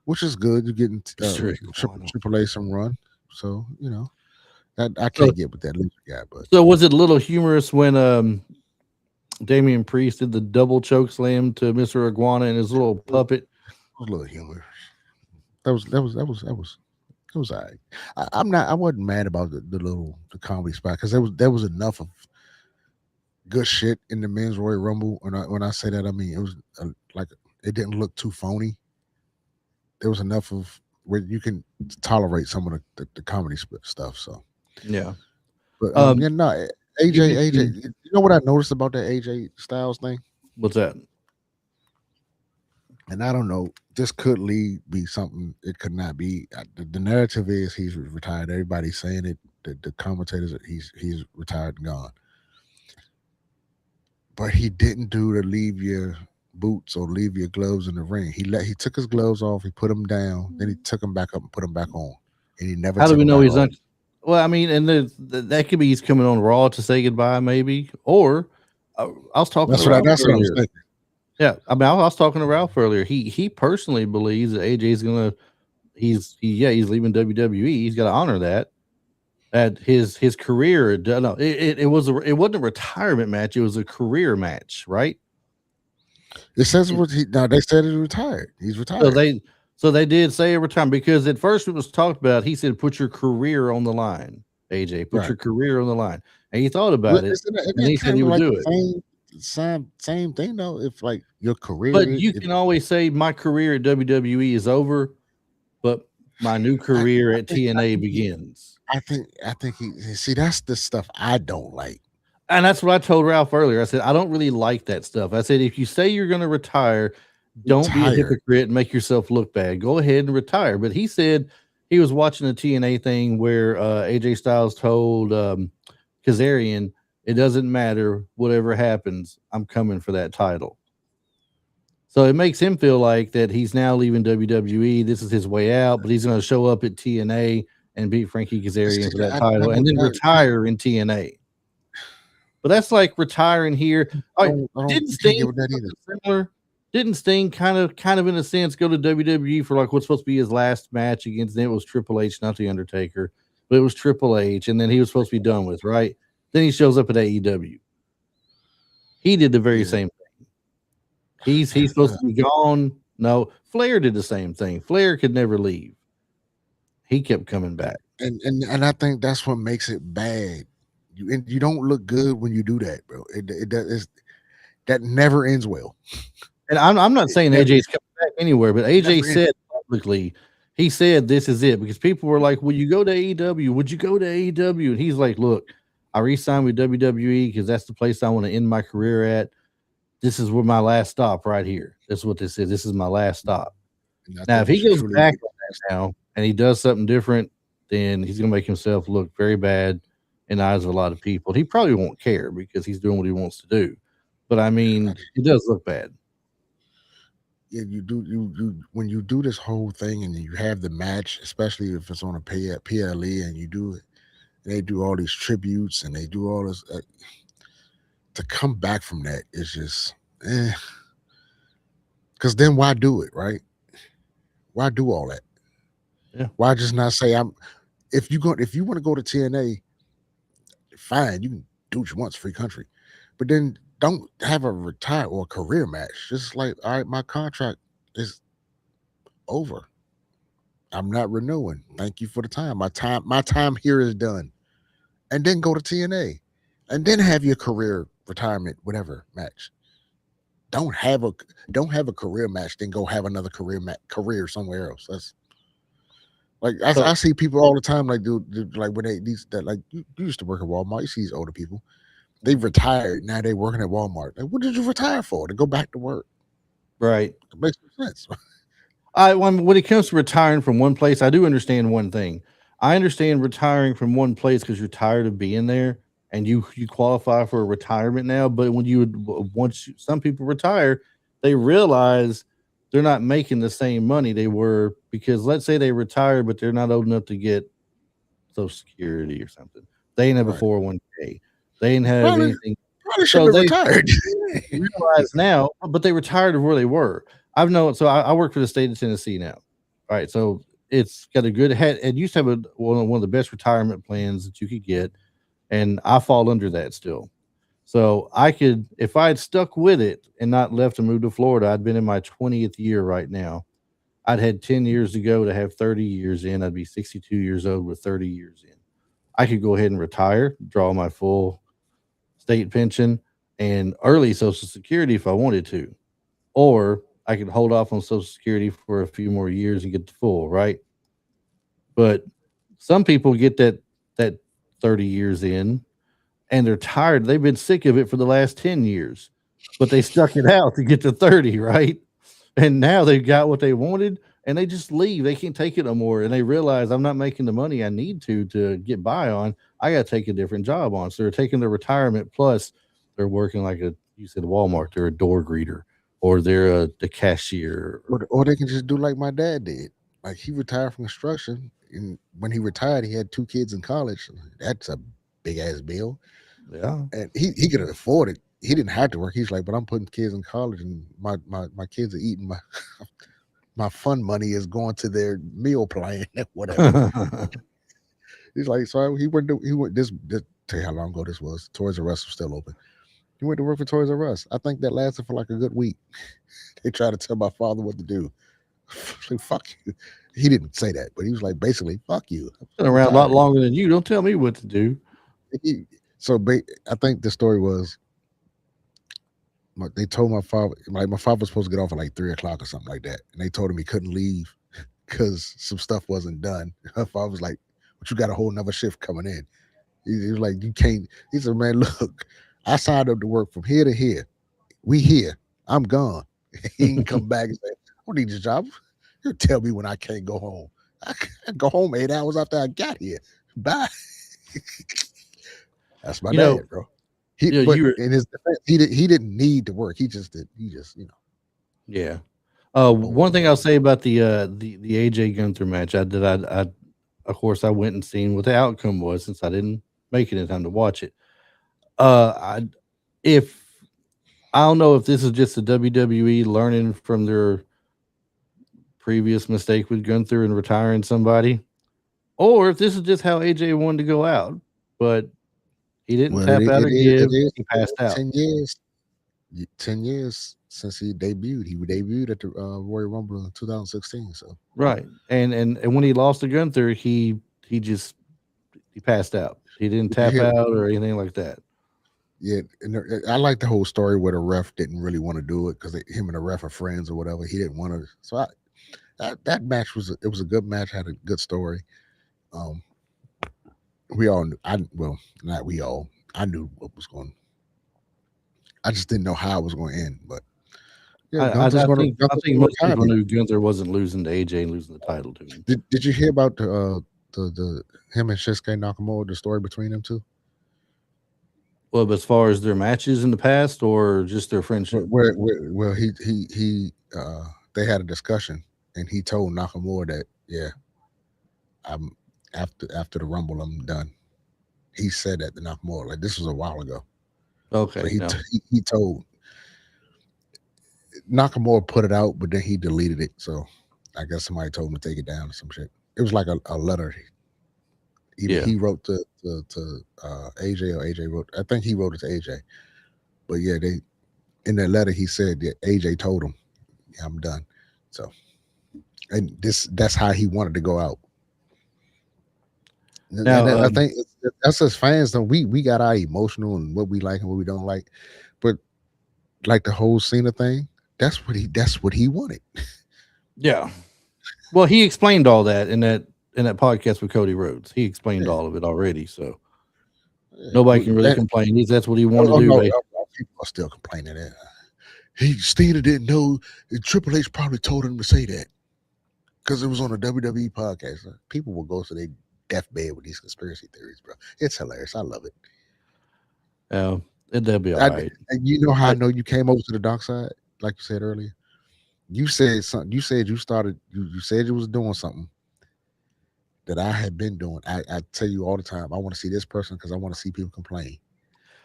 which is good. You're getting Strict Lana. Triple A some run. So that I So, can't get with that Lizard guy, but so was it a little humorous when Damian Priest did the double choke slam to Mr. Iguana and his little it puppet? was a little humor. It was all right. I wasn't mad about the comedy spot because there was enough of good shit in the men's Royal Rumble. When I say that, I mean it was like it didn't look too phony. There was enough of where you can tolerate some of the comedy stuff. So, Yeah. but Um, yeah, no. AJ, you know what I noticed about that AJ Styles thing? What's that? And I don't know, this could lead be something it could not be. The narrative is he's retired. Everybody's saying it. The commentators, he's retired and gone. But he didn't do the leave your boots or leave your gloves in the ring. He took his gloves off, he put them down, then he took them back up and put them back on, and he never How do took we them know back he's off. not? Well, I mean, and that could be he's coming on Raw to say goodbye, maybe. Or I was talking to Ralph That's what I was earlier. thinking. Yeah, I mean, I was talking to Ralph earlier. He personally believes that AJ's gonna. He's leaving WWE. He's got to honor that. That his career. No, it wasn't a retirement match. It was a career match, right? It says what he now they said he's retired. He's So retired. they did say every time because at first it was talked about. He said, "Put your career on the line, AJ. Put Right. your career on the line." And he thought Well, about it, isn't and that he said kind he of would like do the it. same thing though? If like your career, But you if can always say my career at WWE is over, but my new career I at think TNA begins. I think he see that's the stuff I don't like. And that's what I told Ralph earlier. I said, I don't really like that stuff. I said, if you say you're going to retire, don't be a Retired. hypocrite and make yourself look bad. Go ahead and retire. But he said he was watching a TNA thing where AJ Styles told Kazarian, it doesn't matter whatever happens, I'm coming for that title. So it makes him feel like that he's now leaving WWE. This is his way out, but he's going to show up at TNA and beat Frankie Kazarian See, for that title and then that retire in TNA. But that's like retiring here. All right, I don't didn't you can't Sting get do with that either. something similar? Didn't Sting kind of in a sense go to WWE for like what's supposed to be his last match against them? It was Triple H, not the Undertaker, but it was Triple H, and then he was supposed to be done with, right? Then he shows up at AEW. He did the very Yeah. same thing. He's supposed to be gone. No, Flair did the same thing. Flair could never leave. He kept coming back. And I think that's what makes it bad. You don't look good when you do that, bro. That never ends well. And I'm not It saying never AJ's coming back anywhere, but it AJ never ends. said publicly, he said this is it because people were like, "Will you go to AEW? Would you go to AEW?" And he's like, "Look, I re-signed with WWE because that's the place I want to end my career at. This is where my last stop right here. That's what this is. This is my last stop." And I Now, if think you he should goes truly back on that now and he does something different, then he's gonna make himself look very bad in the eyes of a lot of people. He probably won't care because he's doing what he wants to do. But I I, mean, it does look bad. yeah, you when you do this whole thing and you have the match, especially if it's on a PLE and you do it, they do all these tributes and they do all this to come back from that is just because then why do it, right? Why do all that? Yeah. Why just not say I'm if you want to go to TNA, fine, you can do what you want, it's free country. But then don't have a retire or a career match. Just like, all right, my contract is over. I'm not renewing. Thank you for the time. My time here is done. And then go to TNA. And then have your career retirement, whatever match. Don't have a don't have a career match, then go have another career somewhere else. That's like So I see people all the time like like when they these that like you used to work at Walmart. You see these older people. They retired. Now they working at Walmart. Like, what did you retire for? To go back to work. right. It makes no sense. When it comes to retiring from one place, I do understand one thing. I understand retiring from one place because you're tired of being there and you qualify for a retirement now. But when some people retire, they realize they're not making the same money they were because let's say they retired, but they're not old enough to get Social Security or something. They didn't have a Right. 401k. They didn't have Probably anything. probably So shouldn't have they retired. realize now, but they retired of where they were. I've known, so I work for the state of Tennessee now. All right, so it's got a good head. It used to have one of the best retirement plans that you could get, and I fall under that still. So I could, if I had stuck with it and not left and moved to Florida, I'd been in my 20th year right now. I'd had 10 years to go to have 30 years in. I'd be 62 years old with 30 years in. I could go ahead and retire, draw my full state pension and early Social Security if I wanted to, or I could hold off on Social Security for a few more years and get the full, right? But some people get that 30 years in and they're tired. They've been sick of it for the last 10 years, but they stuck it out to get to 30, right? And now they've got what they wanted and they just leave. They can't take it no more. And they realize I'm not making the money I need to get by on. I got to take a different job on. So they're taking their retirement plus they're working like you said, Walmart. They're a door greeter or they're the cashier. Or they can just do like my dad did. Like he retired from construction, and when he retired, he had 2 kids in college. That's a big ass bill, Yeah. and he could afford it. He didn't have to work. He's like, but I'm putting kids in college, and my kids are eating my my fun money is going to their meal plan, whatever. He's like, so he went this tell you how long ago this was. Toys R Us was still open. He went to work for Toys R Us. I think that lasted for like a good week. They tried to tell my father what to do. Like, fuck you. He didn't say that, but he was like, basically, fuck you. Been I'm around a lot retired. longer than you. Don't tell me what to do. He, so I think the story was they told my father, like my father was supposed to get off at like 3 o'clock or something like that, and they told him he couldn't leave because some stuff wasn't done. My father was like, "But you got a whole nother shift coming in." He was like, "You can't." He said, "Man, look, I signed up to work from here to here. We here. I'm gone." He can come back and say, "I don't need your job. You tell me when I can't go home. I can go home 8 hours after I got here. Bye." That's my You know, dad, bro. He, you know, but you were in his defense, he didn't need to work. He just did. He just yeah. old One thing I'll man. say about the AJ Gunther match, I of course I went and seen what the outcome was since I didn't make it in time to watch it. I if I don't know if this is just the WWE learning from their previous mistake with Gunther and retiring somebody, or if this is just how AJ wanted to go out, but he didn't Well, tap out or it give. is He passed out. 10 years. 10 years since he debuted. He debuted at the Royal Rumble in 2016. So Right. And when he lost to Gunther, he just he passed out. He didn't did you tap hear? out or anything like that. Yeah, and I like the whole story where the ref didn't really want to do it because him and the ref are friends or whatever. He didn't want to. So that match was a good match. Had a good story. Um, we all knew. Well, not we all. I knew what was going. I just didn't know how it was going to end. But yeah, I Gunther's think gonna most retire. people knew Gunther wasn't losing to AJ and losing the title to him. Did you hear about the him and Shinsuke Nakamura, the story between them two? Well, but as far as their matches in the past or just their friendship. Well, they had a discussion, and he told Nakamura that, yeah, I'm after the Rumble, I'm done. He said that to Nakamura, like this was a while ago. So Okay, no. he told Nakamura put it out, but then he deleted it. So I guess somebody told him to take it down or some shit. It was like a letter. Either Yeah. he wrote to AJ or AJ wrote. I think he wrote it to AJ. But yeah, they in that letter he said that AJ told him, yeah, I'm done. So and that's how he wanted to go out. And Now, I think that's as fans though we got our emotional and what we like and what we don't like, but like the whole Cena thing, that's what he wanted. yeah. Well, he explained all that in that podcast with Cody Rhodes. He explained Yeah, all of it already, so yeah. nobody can really complain. That's what he wanted Oh to do, no, basically. people are still complaining that he Cena didn't know. Triple H probably told him to say that because it was on a WWE podcast. People will go to their deathbed with these conspiracy theories, bro. It's hilarious. I love it. Yeah, that'll be all I, right. and you know how I I know you came over to the dark side, like you said earlier. You said something. You said you started. You said you was doing something that I had been doing. I tell you all the time. I want to see this person because I want to see people complain.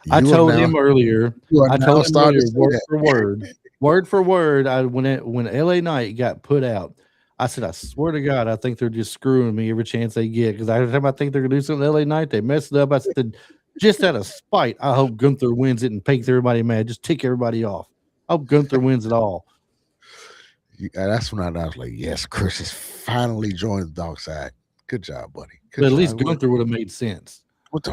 I You are told now. him earlier. You are I now told him starting to earlier, say word for word. When LA Knight got put out, I said, I swear to God, I think they're just screwing me every chance they get. Because every time I think they're gonna do something to LA Knight, they mess it up. I said, just out of spite, I hope Gunther wins it and makes everybody mad. Just tick everybody off. I hope Gunther wins it all. That's when I was like, yes, Chris has finally joined the dark side. Good job, buddy. Good But at job. least Gunther would have made sense. What the?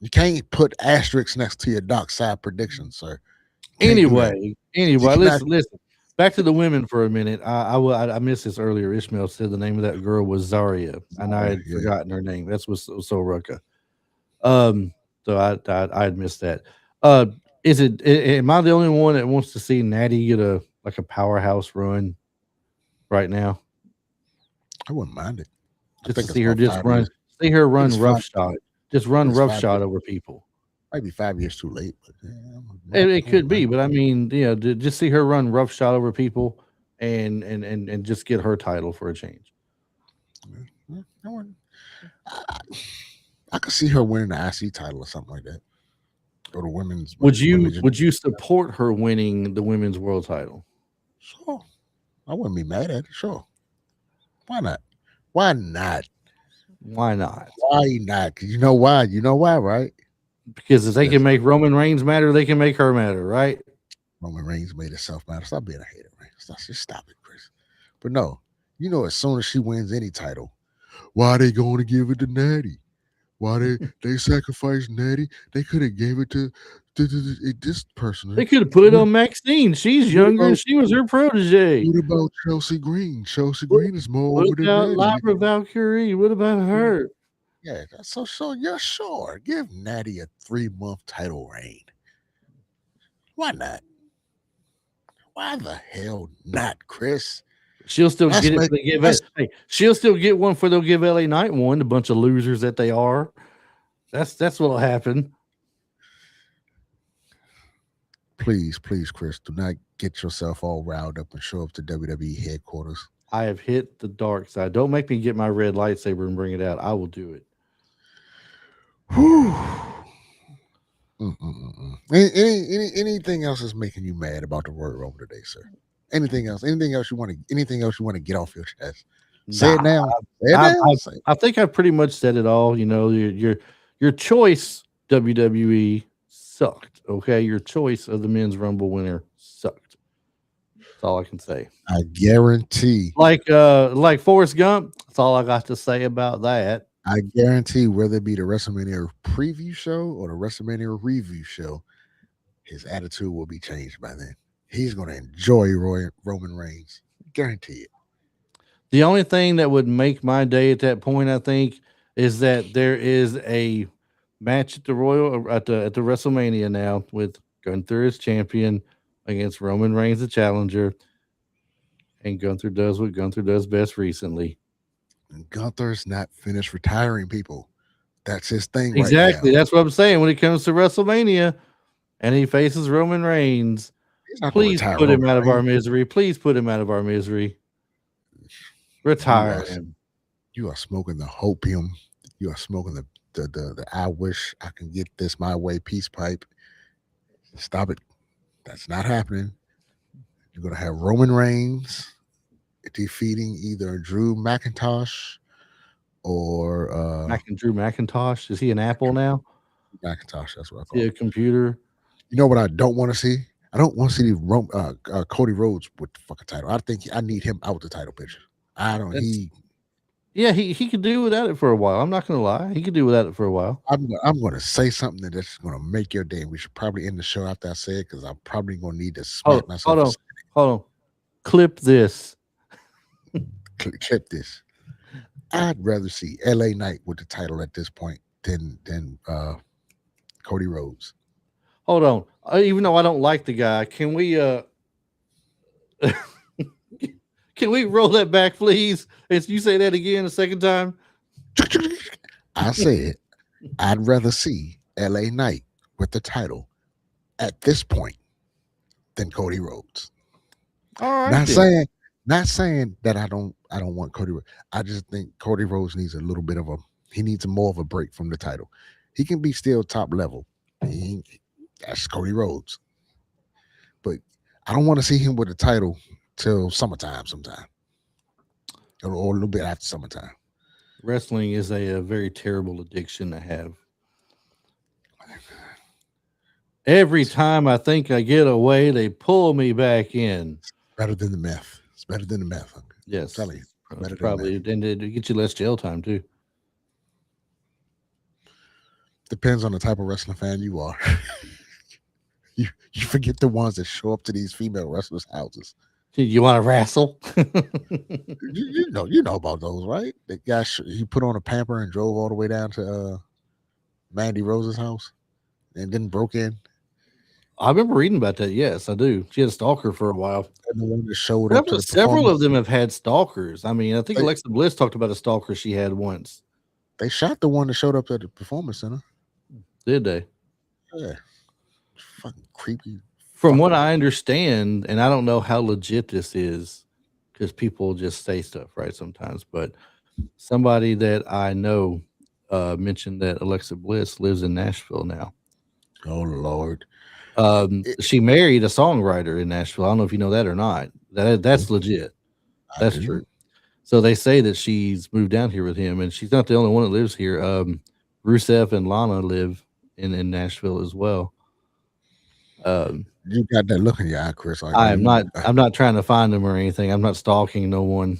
You can't put asterisks next to your dark side predictions, sir. Can't do that. You Anyway, cannot. listen. Back to the women for a minute. I missed this earlier. Ishmael said the name of that girl was Zaria, and I Sorry, had yeah. forgotten her name. That's what's so Rucka. Um, So I'd miss that. Uh, is it? Am I the only one that wants to see Natty get a like a powerhouse run right now? I wouldn't mind it. I Just to think it's see her about just 5 years. run, see her I think run it's five. roughshod, just I think run it's 5 years. roughshod over people. Might be 5 years too late, but yeah, It I could wouldn't be, mind. but I mean, just see her run roughshod over people, and just get her title for a change. I wouldn't. I, I could see her winning the IC title or something like that, or the women's. Would you support her winning the women's world title? Sure, I wouldn't be mad at it. Sure, why not? Why not? Why not? Why not? 'Cause you know why? You know why, right? Because if they can Because make Roman Reigns matter, they can make her matter, right? Roman Reigns made herself matter. Stop being a hater, man. Just stop it, Chris. But no, as soon as she wins any title, why are they going to give it to Natty? Why they sacrificed Natty? They could have gave it to this person. They could have put it What, on Maxine. She's what younger and about she was her protege. what about Chelsea Green? Chelsea What, Green is more what over than about Natty. Lyra Valkyrie? What about her? Yeah, so you're sure. Give Natty a 3-month title reign. Why not? Why the hell not, Chris? She'll still Let's get it make for they give let's it. Hey, she'll still get one for they'll give LA Knight one. A bunch of losers that they are. That's what'll happen. please, Chris, do not get yourself all riled up and show up to WWE headquarters. I have hit the dark side. Don't make me get my red lightsaber and bring it out. I will do it. Whew. Mm-mm-mm. Anything else is making you mad about the word Roman today, sir? Anything else? Anything else you want to get off your chest? Say it Nah, now. Say it I, now. I, Say it. I think I pretty much said it all. Your choice WWE sucked. Okay, your choice of the men's Rumble winner sucked. That's all I can say. I guarantee. Like Forrest Gump. That's all I got to say about that. I guarantee whether it be the WrestleMania preview show or the WrestleMania review show, his attitude will be changed by then. He's going to enjoy Roman Reigns. Guarantee it. The only thing that would make my day at that point, I think, is that there is a match at the Royal at the WrestleMania now with Gunther as champion against Roman Reigns, the challenger, and Gunther does what Gunther does best recently. And Gunther's not finished retiring people. That's his thing right Exactly. now. That's what I'm saying. When it comes to WrestleMania and he faces Roman Reigns, He's not going to please retire put Roman him out of our Reigns. misery. Please put him out of our misery. You Retire are him. you are smoking the hopium. You are smoking the I wish I can get this my way peace pipe. Stop it. That's not happening. You're gonna have Roman Reigns defeating either Drew McIntosh or Drew McIntosh. Is he an Apple now? McIntosh. That's what I Is he call a him. computer? You know what I don't want to see? I don't want to see Cody Rhodes with the fucking title. I think I need him out the title picture. I don't. That's Yeah, he could do without it for a while. I'm not gonna lie. He could do without it for a while. I'm going to say something that's going to make your day. We should probably end the show after I say it because I'm probably going to need to Hold smack hold myself. on. Hold on. Clip this. Clip this. I'd rather see LA Knight with the title at this point than Cody Rhodes. Hold on. Even though I don't like the guy, can we can we roll that back, please? As you say that again a second time. I said I'd rather see LA Knight with the title at this point than Cody Rhodes. All right Not then. saying not saying that I don't want Cody Rhodes. I just think Cody Rhodes needs a little bit of a he needs more of a break from the title. He can be still top level. That's Cody Rhodes. But I don't want to see him with the title till summertime sometime. Or a little bit after summertime. Wrestling is a very terrible addiction to have. Every time I think I get away, they pull me back in. Better than the meth. It's better than the meth. I'm Yes, telling you. Better than probably, meth. and it get you less jail time too. Depends on the type of wrestling fan you are. you forget the ones that show up to these female wrestlers' houses. You want to wrestle? You know about those, right? The guy he put on a pamper and drove all the way down to Mandy Rose's house and then broke in, I remember reading about that. Yes, I do. She had a stalker for a while. and the one that showed up to Several, the several of performance. them have had stalkers. I mean, I think They, Alexa Bliss talked about a stalker she had once. they shot the one that showed up at the performance center. Did they? Yeah, fucking creepy From what fucker. I understand, and I don't know how legit this is, because people just say stuff, right? Sometimes, but somebody that I know mentioned that Alexa Bliss lives in Nashville now. Oh Lord, it, She married a songwriter in Nashville. I don't know if you know that or not. That's legit. I That's do. true. So they say that she's moved down here with him, and she's not the only one that lives here. Rusev and Lana live in Nashville as well. Um, You got that look in your eye, Chris. Are I am you? not. I'm not trying to find them or anything. I'm not stalking no one.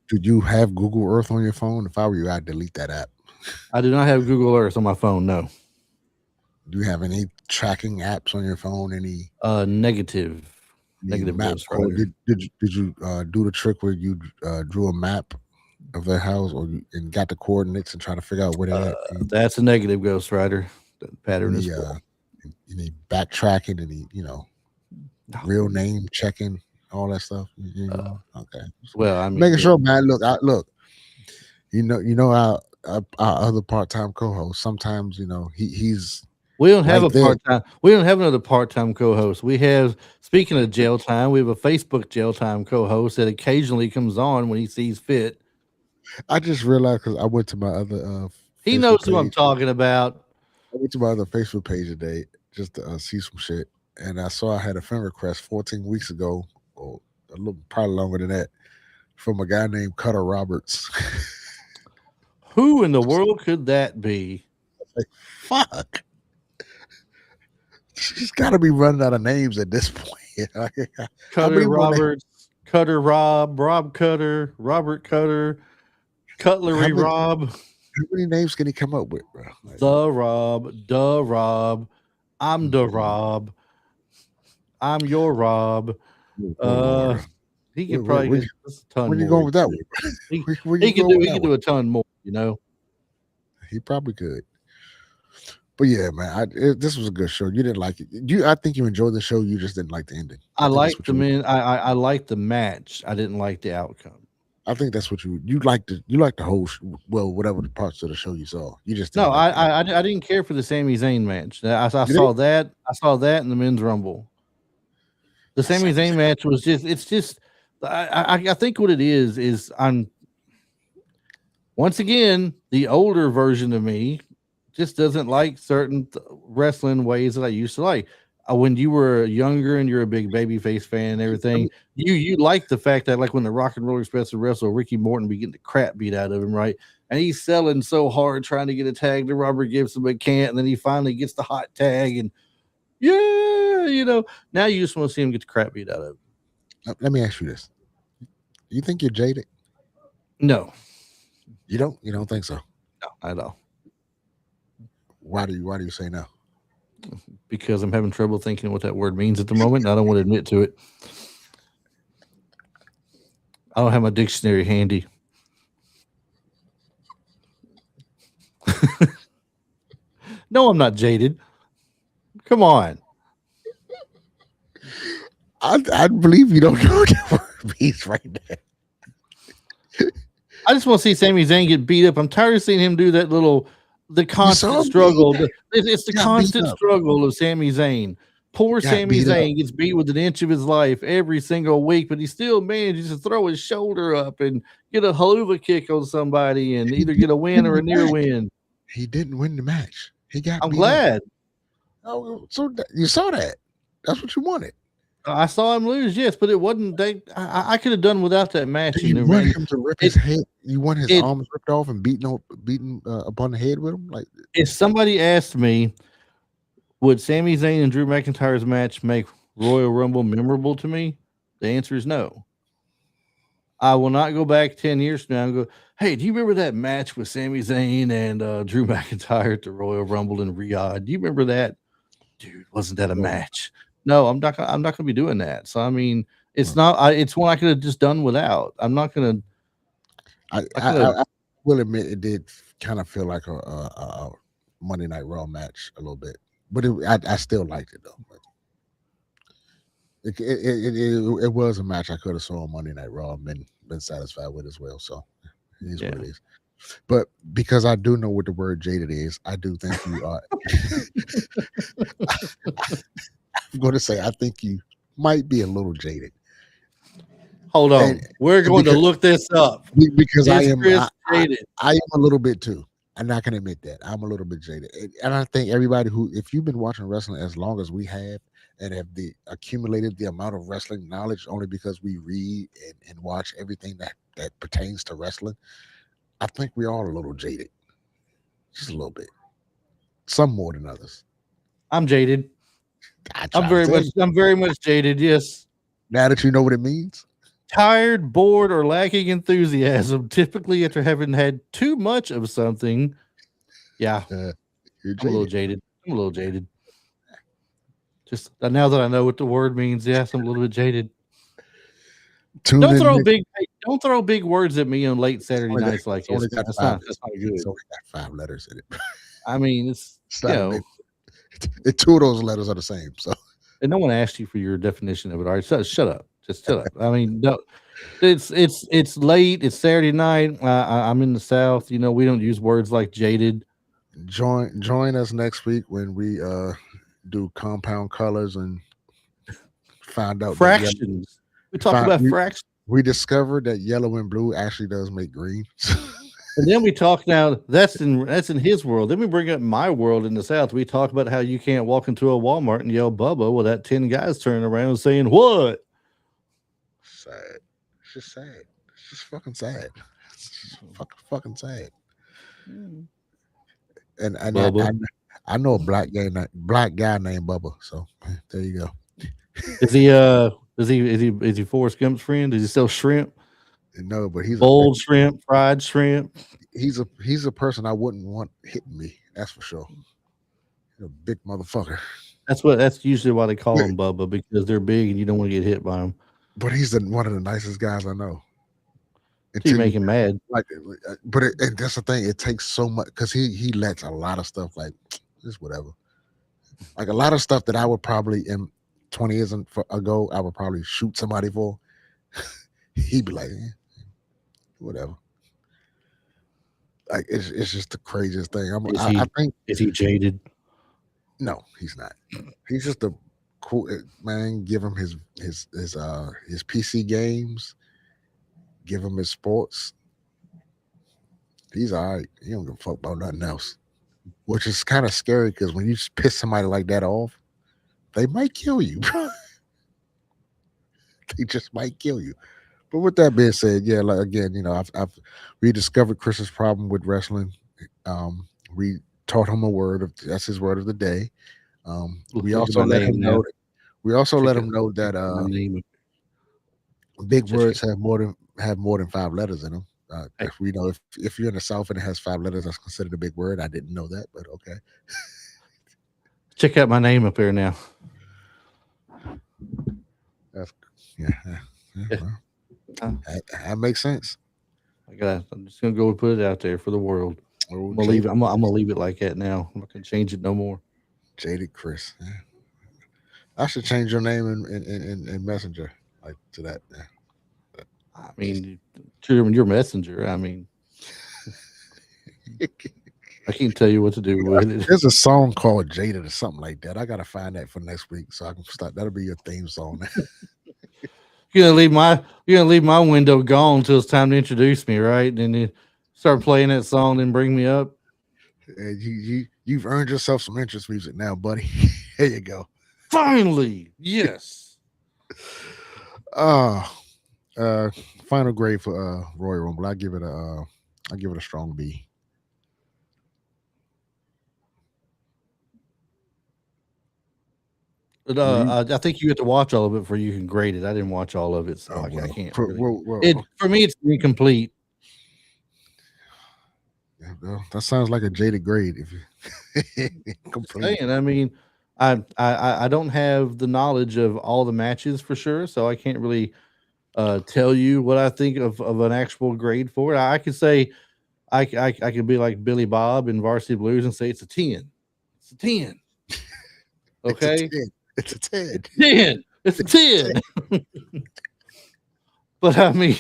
Do you have Google Earth on your phone? If I were you, I'd delete that app. I do not have Google Earth on my phone. No. Do you have any tracking apps on your phone? Negative. Any Negative map? Ghost Or Rider. did you do the trick where you drew a map of their house, and got the coordinates and try to figure out where they at? That's a negative Ghost Rider. The pattern is Any full. any backtracking? Any No. real name checking? All that stuff. Okay. Well, I mean, Making yeah. sure, man. Look. Our other part-time co-host. Sometimes he's We don't have right a there. part time. We don't have another part time co host. We have, speaking of jail time, we have a Facebook jail time co host that occasionally comes on when he sees fit. I just realized because I went to my other He Facebook knows who I'm page. talking about. I went to my other Facebook page today just to see some shit, and I saw I had a friend request 14 weeks ago, or a little probably longer than that, from a guy named Cutter Roberts. Who in the world could that be? Like, fuck, she's got to be running out of names at this point. How Cutter many more names? Roberts, Cutter Rob, Rob Cutter, Robert Cutter, How Cutlery many? Rob, How many names can he come up with, bro? the Rob, the Rob. I'm the Mm-mm. Rob. I'm your Rob. Oh Uh, Lord, he where, could where, probably where, get just a ton where you more. going with that one? He Where you he could going do with he that could one? do a ton more, you know. He probably could. But yeah, man, this was a good show. You didn't like it. I think you enjoyed the show. You just didn't like the ending. I I think that's liked what the you. men. I liked the match. I didn't like the outcome. I think that's what you liked. You liked the whole. Well, whatever the parts of the show you saw, you just No, didn't like the ending. I didn't care for the Sami Zayn match. I You did. saw that. I saw that in the men's rumble. The Sami Sami Zayn Zayn. match was just. It's just. I think what it is I'm once again the older version of me just doesn't like certain wrestling ways that I used to like. When you were younger and you're a big babyface fan and Let everything, me, you like the fact that like when the Rock and Roll Express would wrestle, Ricky Morton be getting the crap beat out of him, right? And he's selling so hard trying to get a tag to Robert Gibson, but can't. And then he finally gets the hot tag, and yeah, now you just want to see him get the crap beat out of him. let me ask you this: you think you're jaded? No, You don't. You don't think so? no, not at all. Why do you say no? Because I'm having trouble thinking what that word means at the moment. And I don't want to admit to it. I don't have my dictionary handy. No, I'm not jaded. Come on. I believe you don't know what that word means right now. I just want to see Sami Zayn get beat up. I'm tired of seeing him do that the You saw constant him get, struggle. It's the he got beat constant up. struggle of Sami Zayn. Poor He got Sami beat up. Zayn gets beat with an inch of his life every single week, but he still manages to throw his shoulder up and get a haluva kick on somebody and He either didn't get a win win or a the near match. win. He didn't win the match. He got I'm beat up. glad. Oh, so you saw that? That's what you wanted. I saw him lose, yes, but it wasn't. I could have done without that Do match, you want and him to rip his it head? You want his it. arms ripped off and beaten upon the head with him? Like, If somebody asked me, would Sami Zayn and Drew McIntyre's match make Royal Rumble memorable to me? The answer is no. I will not go back 10 years from now and go, hey, do you remember that match with Sami Zayn and Drew McIntyre at the Royal Rumble in Riyadh? Do you remember that? Dude, wasn't that a well, match? No, I'm not. I'm not going to be doing that. So I mean, it's well, not. It's one I could have just done without. I'm not going to. I, I I could have. I I will admit it did kind of feel like a Monday Night Raw match a little bit, but I still liked it though. But it was a match I could have saw on Monday Night Raw and been satisfied with as well. So it is what Yeah. it is. But because I do know what the word jaded is, I do think you are. I'm going to say I think you might be a little jaded, Hold and, on. We're and going to look this up. because Is Chris jaded? I am a little bit too. I'm not gonna admit that I'm a little bit jaded, and I think everybody who, if you've been watching wrestling as long as we have, and have accumulated the amount of wrestling knowledge only because we read and watch everything that pertains to wrestling, I think we're all a little jaded, just a little bit, some more than others. I'm jaded. I try to tell you. I'm very much jaded. Yes. Now that you know what it means, Tired, bored, or lacking enthusiasm, typically after having had too much of something. Yeah, you're I'm a little jaded. jaded. I'm a little jaded. Just now that I know what the word means, yes, I'm a little bit jaded. Tune in next. Don't throw big words at me on late Saturday nights like It's only this. got That's five. not good. It's only got 5 letters in it. I mean, it's It's you not a know, big. Two of those letters are the same. So and no one asked you for your definition of it. All right, shut up. Just shut up. I mean, no, it's late. It's Saturday night. I'm in the South. You know, we don't use words like jaded. join us next week when we do compound colors and find out that yellow. Fractions. We talk Find, about fractions. we discovered that yellow and blue actually does make green. And then we talk now. That's in his world. Then we bring up my world in the South. We talk about how you can't walk into a Walmart and yell "Bubba" without 10 guys turning around saying what. Sad. It's just sad. It's just fucking sad. It's just fucking sad. Mm. And Bubba. I know a black guy named Bubba. So there you go. Is he Forrest Gump's friend? Does he sell shrimp? No, but he's Boiled shrimp, fried shrimp. he's a person I wouldn't want hitting me. That's for sure. He's a big motherfucker. That's usually why they call him Bubba, because they're big and you don't want to get hit by them. But he's one of the nicest guys I know. So you make him mad. Like, but and that's the thing. It takes so much because he lets a lot of stuff like just whatever. Like a lot of stuff that I would probably in 20 years ago I would probably shoot somebody for. He'd be like, whatever. Like it's just the craziest thing. I think is he jaded? No, he's not. He's just a cool man. Give him his PC games. Give him his sports. He's all right. He don't give a fuck about nothing else. Which is kind of scary because when you piss somebody like that off, they might kill you. They just might kill you. But with that being said, yeah, like again, I've rediscovered Chris's problem with wrestling. We taught him that's his word of the day. We also let him know. We also let him know that big words have more than 5 letters in them. If you're in the South and it has 5 letters, that's considered a big word. I didn't know that, but okay. Check out my name up there now. Yeah. Well, that makes sense. I'm just gonna go and put it out there for the world. I'm gonna leave it like that now. I'm not gonna change it no more. Jaded Chris. Yeah. I should change your name in Messenger like to that. Yeah. I mean, your messenger. I mean, I can't tell you what to do with it. There's a song called Jaded or something like that. I gotta find that for next week so I can start. That'll be your theme song. You're gonna leave my window gone until it's time to introduce me, right? And then you start playing that song and bring me up. And you've earned yourself some interest music now, buddy. Here you go. Finally, yes. Final grade for Royal Rumble. I give it a strong B. But I think you have to watch all of it before you can grade it. I didn't watch all of it, so I can't. For me, it's incomplete. Yeah, well, that sounds like a jaded grade. If you complete. I mean, I don't have the knowledge of all the matches for sure, so I can't really tell you what I think of an actual grade for it. I could say I could be like Billy Bob in Varsity Blues and say it's a 10. It's a 10. It's a Okay, 10. It's a 10. 10. It's a 10. But I mean,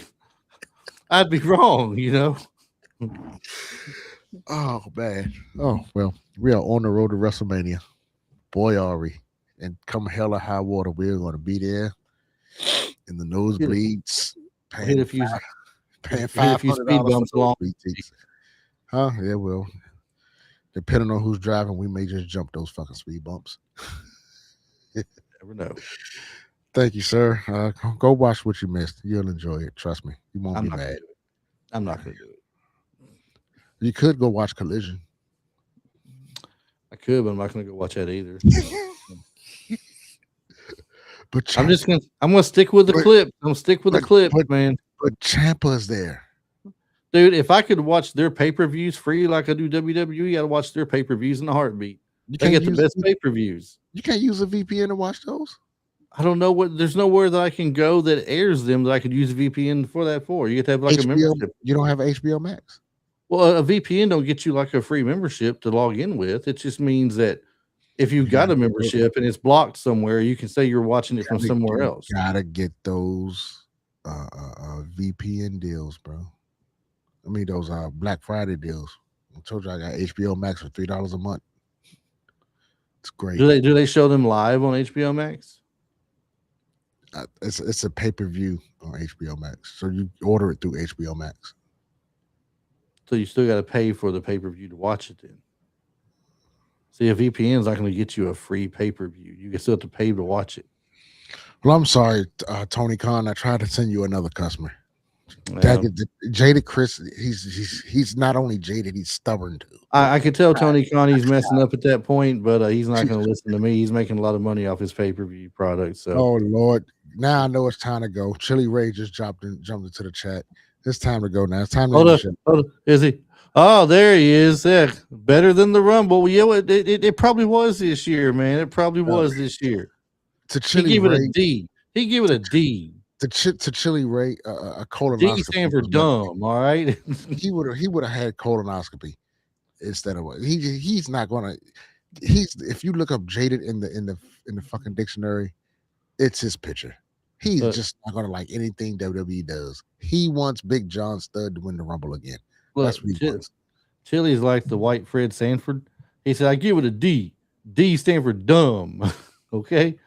I'd be wrong, you know. Oh man. Oh well, we are on the road to WrestleMania. Boy, are we. And come hell or high water, we're gonna be there in the Hit a, nosebleeds, hit a paying few paying hit a five few hundred speed dollars for bumps along. nosebleed seats. Huh? Yeah, well, depending on who's driving, we may just jump those fucking speed bumps. Never know. Thank you, sir. Go watch what you missed. You'll enjoy it. Trust me. You won't I'm be not gonna mad. do it. I'm not gonna do it. You could go watch Collision. I could, but I'm not gonna go watch that either. But Champ, I'm gonna stick with the but clip. I'm gonna stick with the but clip, but man. but Champa's there. Dude, if I could watch their pay-per-views free like I do WWE, I'd watch their pay-per-views in a heartbeat. You They can't get the use best pay-per-views. you can't use a VPN to watch those. I don't know what there's nowhere that I can go that airs them that I could use a VPN for that for. You get to have like a HBO, membership. you don't have HBO Max. Well, a VPN don't get you like a free membership to log in with. It just means that if you've You got gotta a get those, membership and it's blocked somewhere, you can say you're watching it from somewhere you else. gotta get those VPN deals, bro. I mean those Black Friday deals. I told you I got HBO Max for $3 a month. It's great. Do they show them live on HBO Max? It's a pay-per-view on HBO Max. So you order it through HBO Max. So you still got to pay for the pay-per-view to watch it then. See, a VPN is not going to get you a free pay-per-view. You still have to pay to watch it. Well, I'm sorry, Tony Khan. I tried to send you another customer. Yeah. Jaded Chris, he's not only jaded, he's stubborn too. I could tell Tony Khan he's messing up at that point, but he's not going to listen to me. He's making a lot of money off his pay-per-view product. So, Oh Lord, now I know it's time to go. Chili Ray just jumped into the chat. It's time to go now. It's time to hold end the up, show. hold up. Is he? Oh, there he is. Yeah, better than the Rumble. Yeah, it probably was this year, man. It probably was this year. To He Chili gave it a Ray, D. He gave it a D. to Chili Ray, a D colonoscopy. stand for dumb. All right. He would have had colonoscopy instead of he's not gonna. He's if you look up jaded in the fucking dictionary, it's his picture. He's just not gonna like anything WWE does. He wants Big John Studd to win the Rumble again. That's what he wants. Chili's like the white Fred Sanford. He said, I give it a D. D stand for dumb. Okay.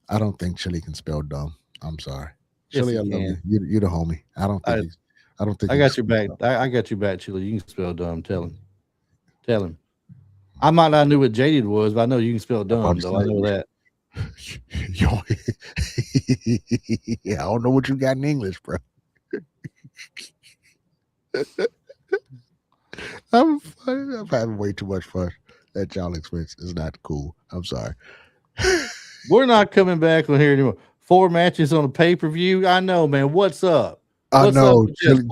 I don't think Chili can spell dumb. I'm sorry. Yes, Chili, I love you. You're the homie. I don't think I got your back. I got your back, Chili. You can spell dumb. Tell him. Tell him. I might not know what jaded was, but I know you can spell dumb, though. I know that. Yo, yeah, I don't know what you got in English, bro. I'm having way too much fun at y'all expense. It's not cool. I'm sorry. We're not coming back on here anymore. 4 matches on a pay-per-view. I know, man. What's up? I know. Up Chili,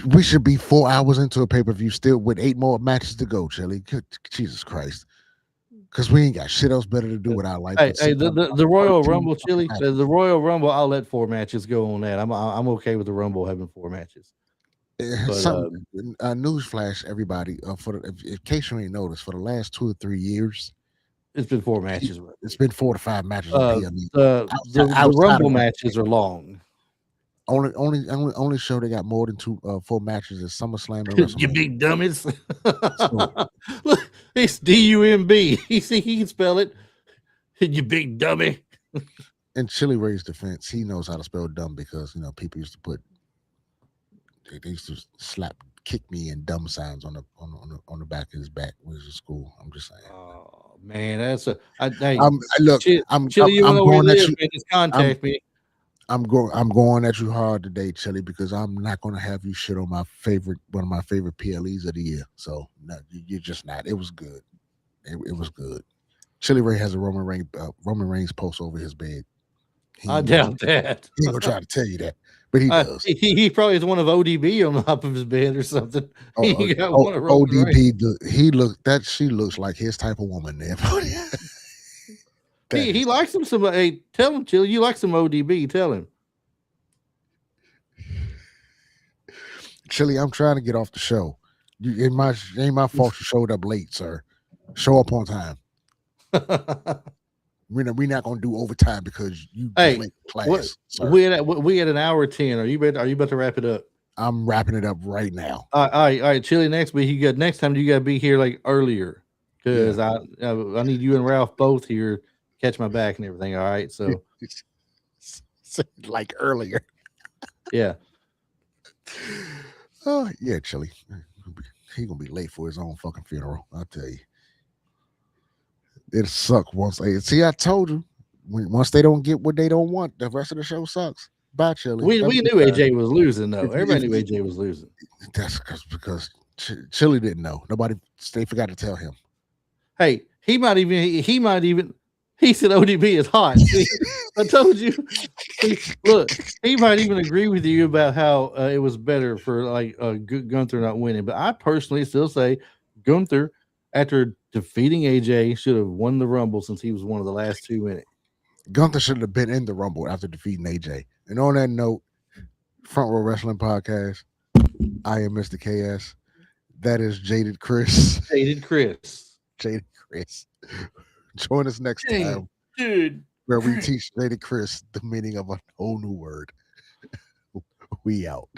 we should be 4 hours into a pay-per-view still with 8 more matches to go, Chili. Jesus Christ. Because we ain't got shit else better to do with our life. Hey, the Royal Rumble, Chili. The Royal Rumble, I'll let 4 matches go on that. I'm okay with the Rumble having 4 matches. But, newsflash, everybody. In case you ain't noticed, for the last 2 or 3 years, it's been 4 matches. It's been 4 to 5 matches. The Rumble matches are long. Only show they got more than 4 matches is SummerSlam and WrestleMania. You big dummies. Look, it's D-U-M-B. He can spell it. You big dummy. In Chili Ray's defense, he knows how to spell dumb because people used to they used to kick me and dumb signs on the back of his back when he was in school. I'm just saying. Oh man, that's a. Chili, you know where you live, man, just contact me. I'm going at you hard today, Chili, because I'm not going to have you shit on one of my favorite PLEs of the year. So no, you're just not. It was good. It was good. Chili Ray has a Roman Reigns post over his bed. I doubt that. He ain't gonna try to tell you that, but he does. He probably is one of ODB on the top of his bed or something. ODB. She looks like his type of woman there. He likes him some. Hey, tell him, Chili, you like some ODB. Tell him. Chili, I'm trying to get off the show. It ain't my fault you showed up late, sir. Show up on time. We're not gonna do overtime because you was Hey, late to what class, sir. we at an hour 10. Are you about to wrap it up? I'm wrapping it up right now. All right, Chili. Next week, next time you got to be here like earlier Yeah. because I need you and Ralph both here, catch my back and everything. All right, so Like earlier. yeah, Oh yeah, Chili. He gonna be late for his own fucking funeral. I'll tell you. It suck once. See, I told you. Once they don't get what they don't want, the rest of the show sucks. Bye, Chili. Have a we good knew time. AJ was losing though. If Everybody knew AJ was losing. that's because Chili didn't know. Nobody. They forgot to tell him. Hey, he said ODB is hot. See, I told you. See, look, he might even agree with you about how it was better for like Gunther not winning. But I personally still say Gunther, after defeating AJ, should have won the Rumble since he was one of the last two in it. Gunther should have been in the Rumble after defeating AJ. And on that note, Front Row Wrestling Podcast. I am Mr. KS. That is Jaded Chris. Hated Chris. Jaded Chris. Join us next Dang, time dude. where we teach Jaded Chris the meaning of a whole new word. We out.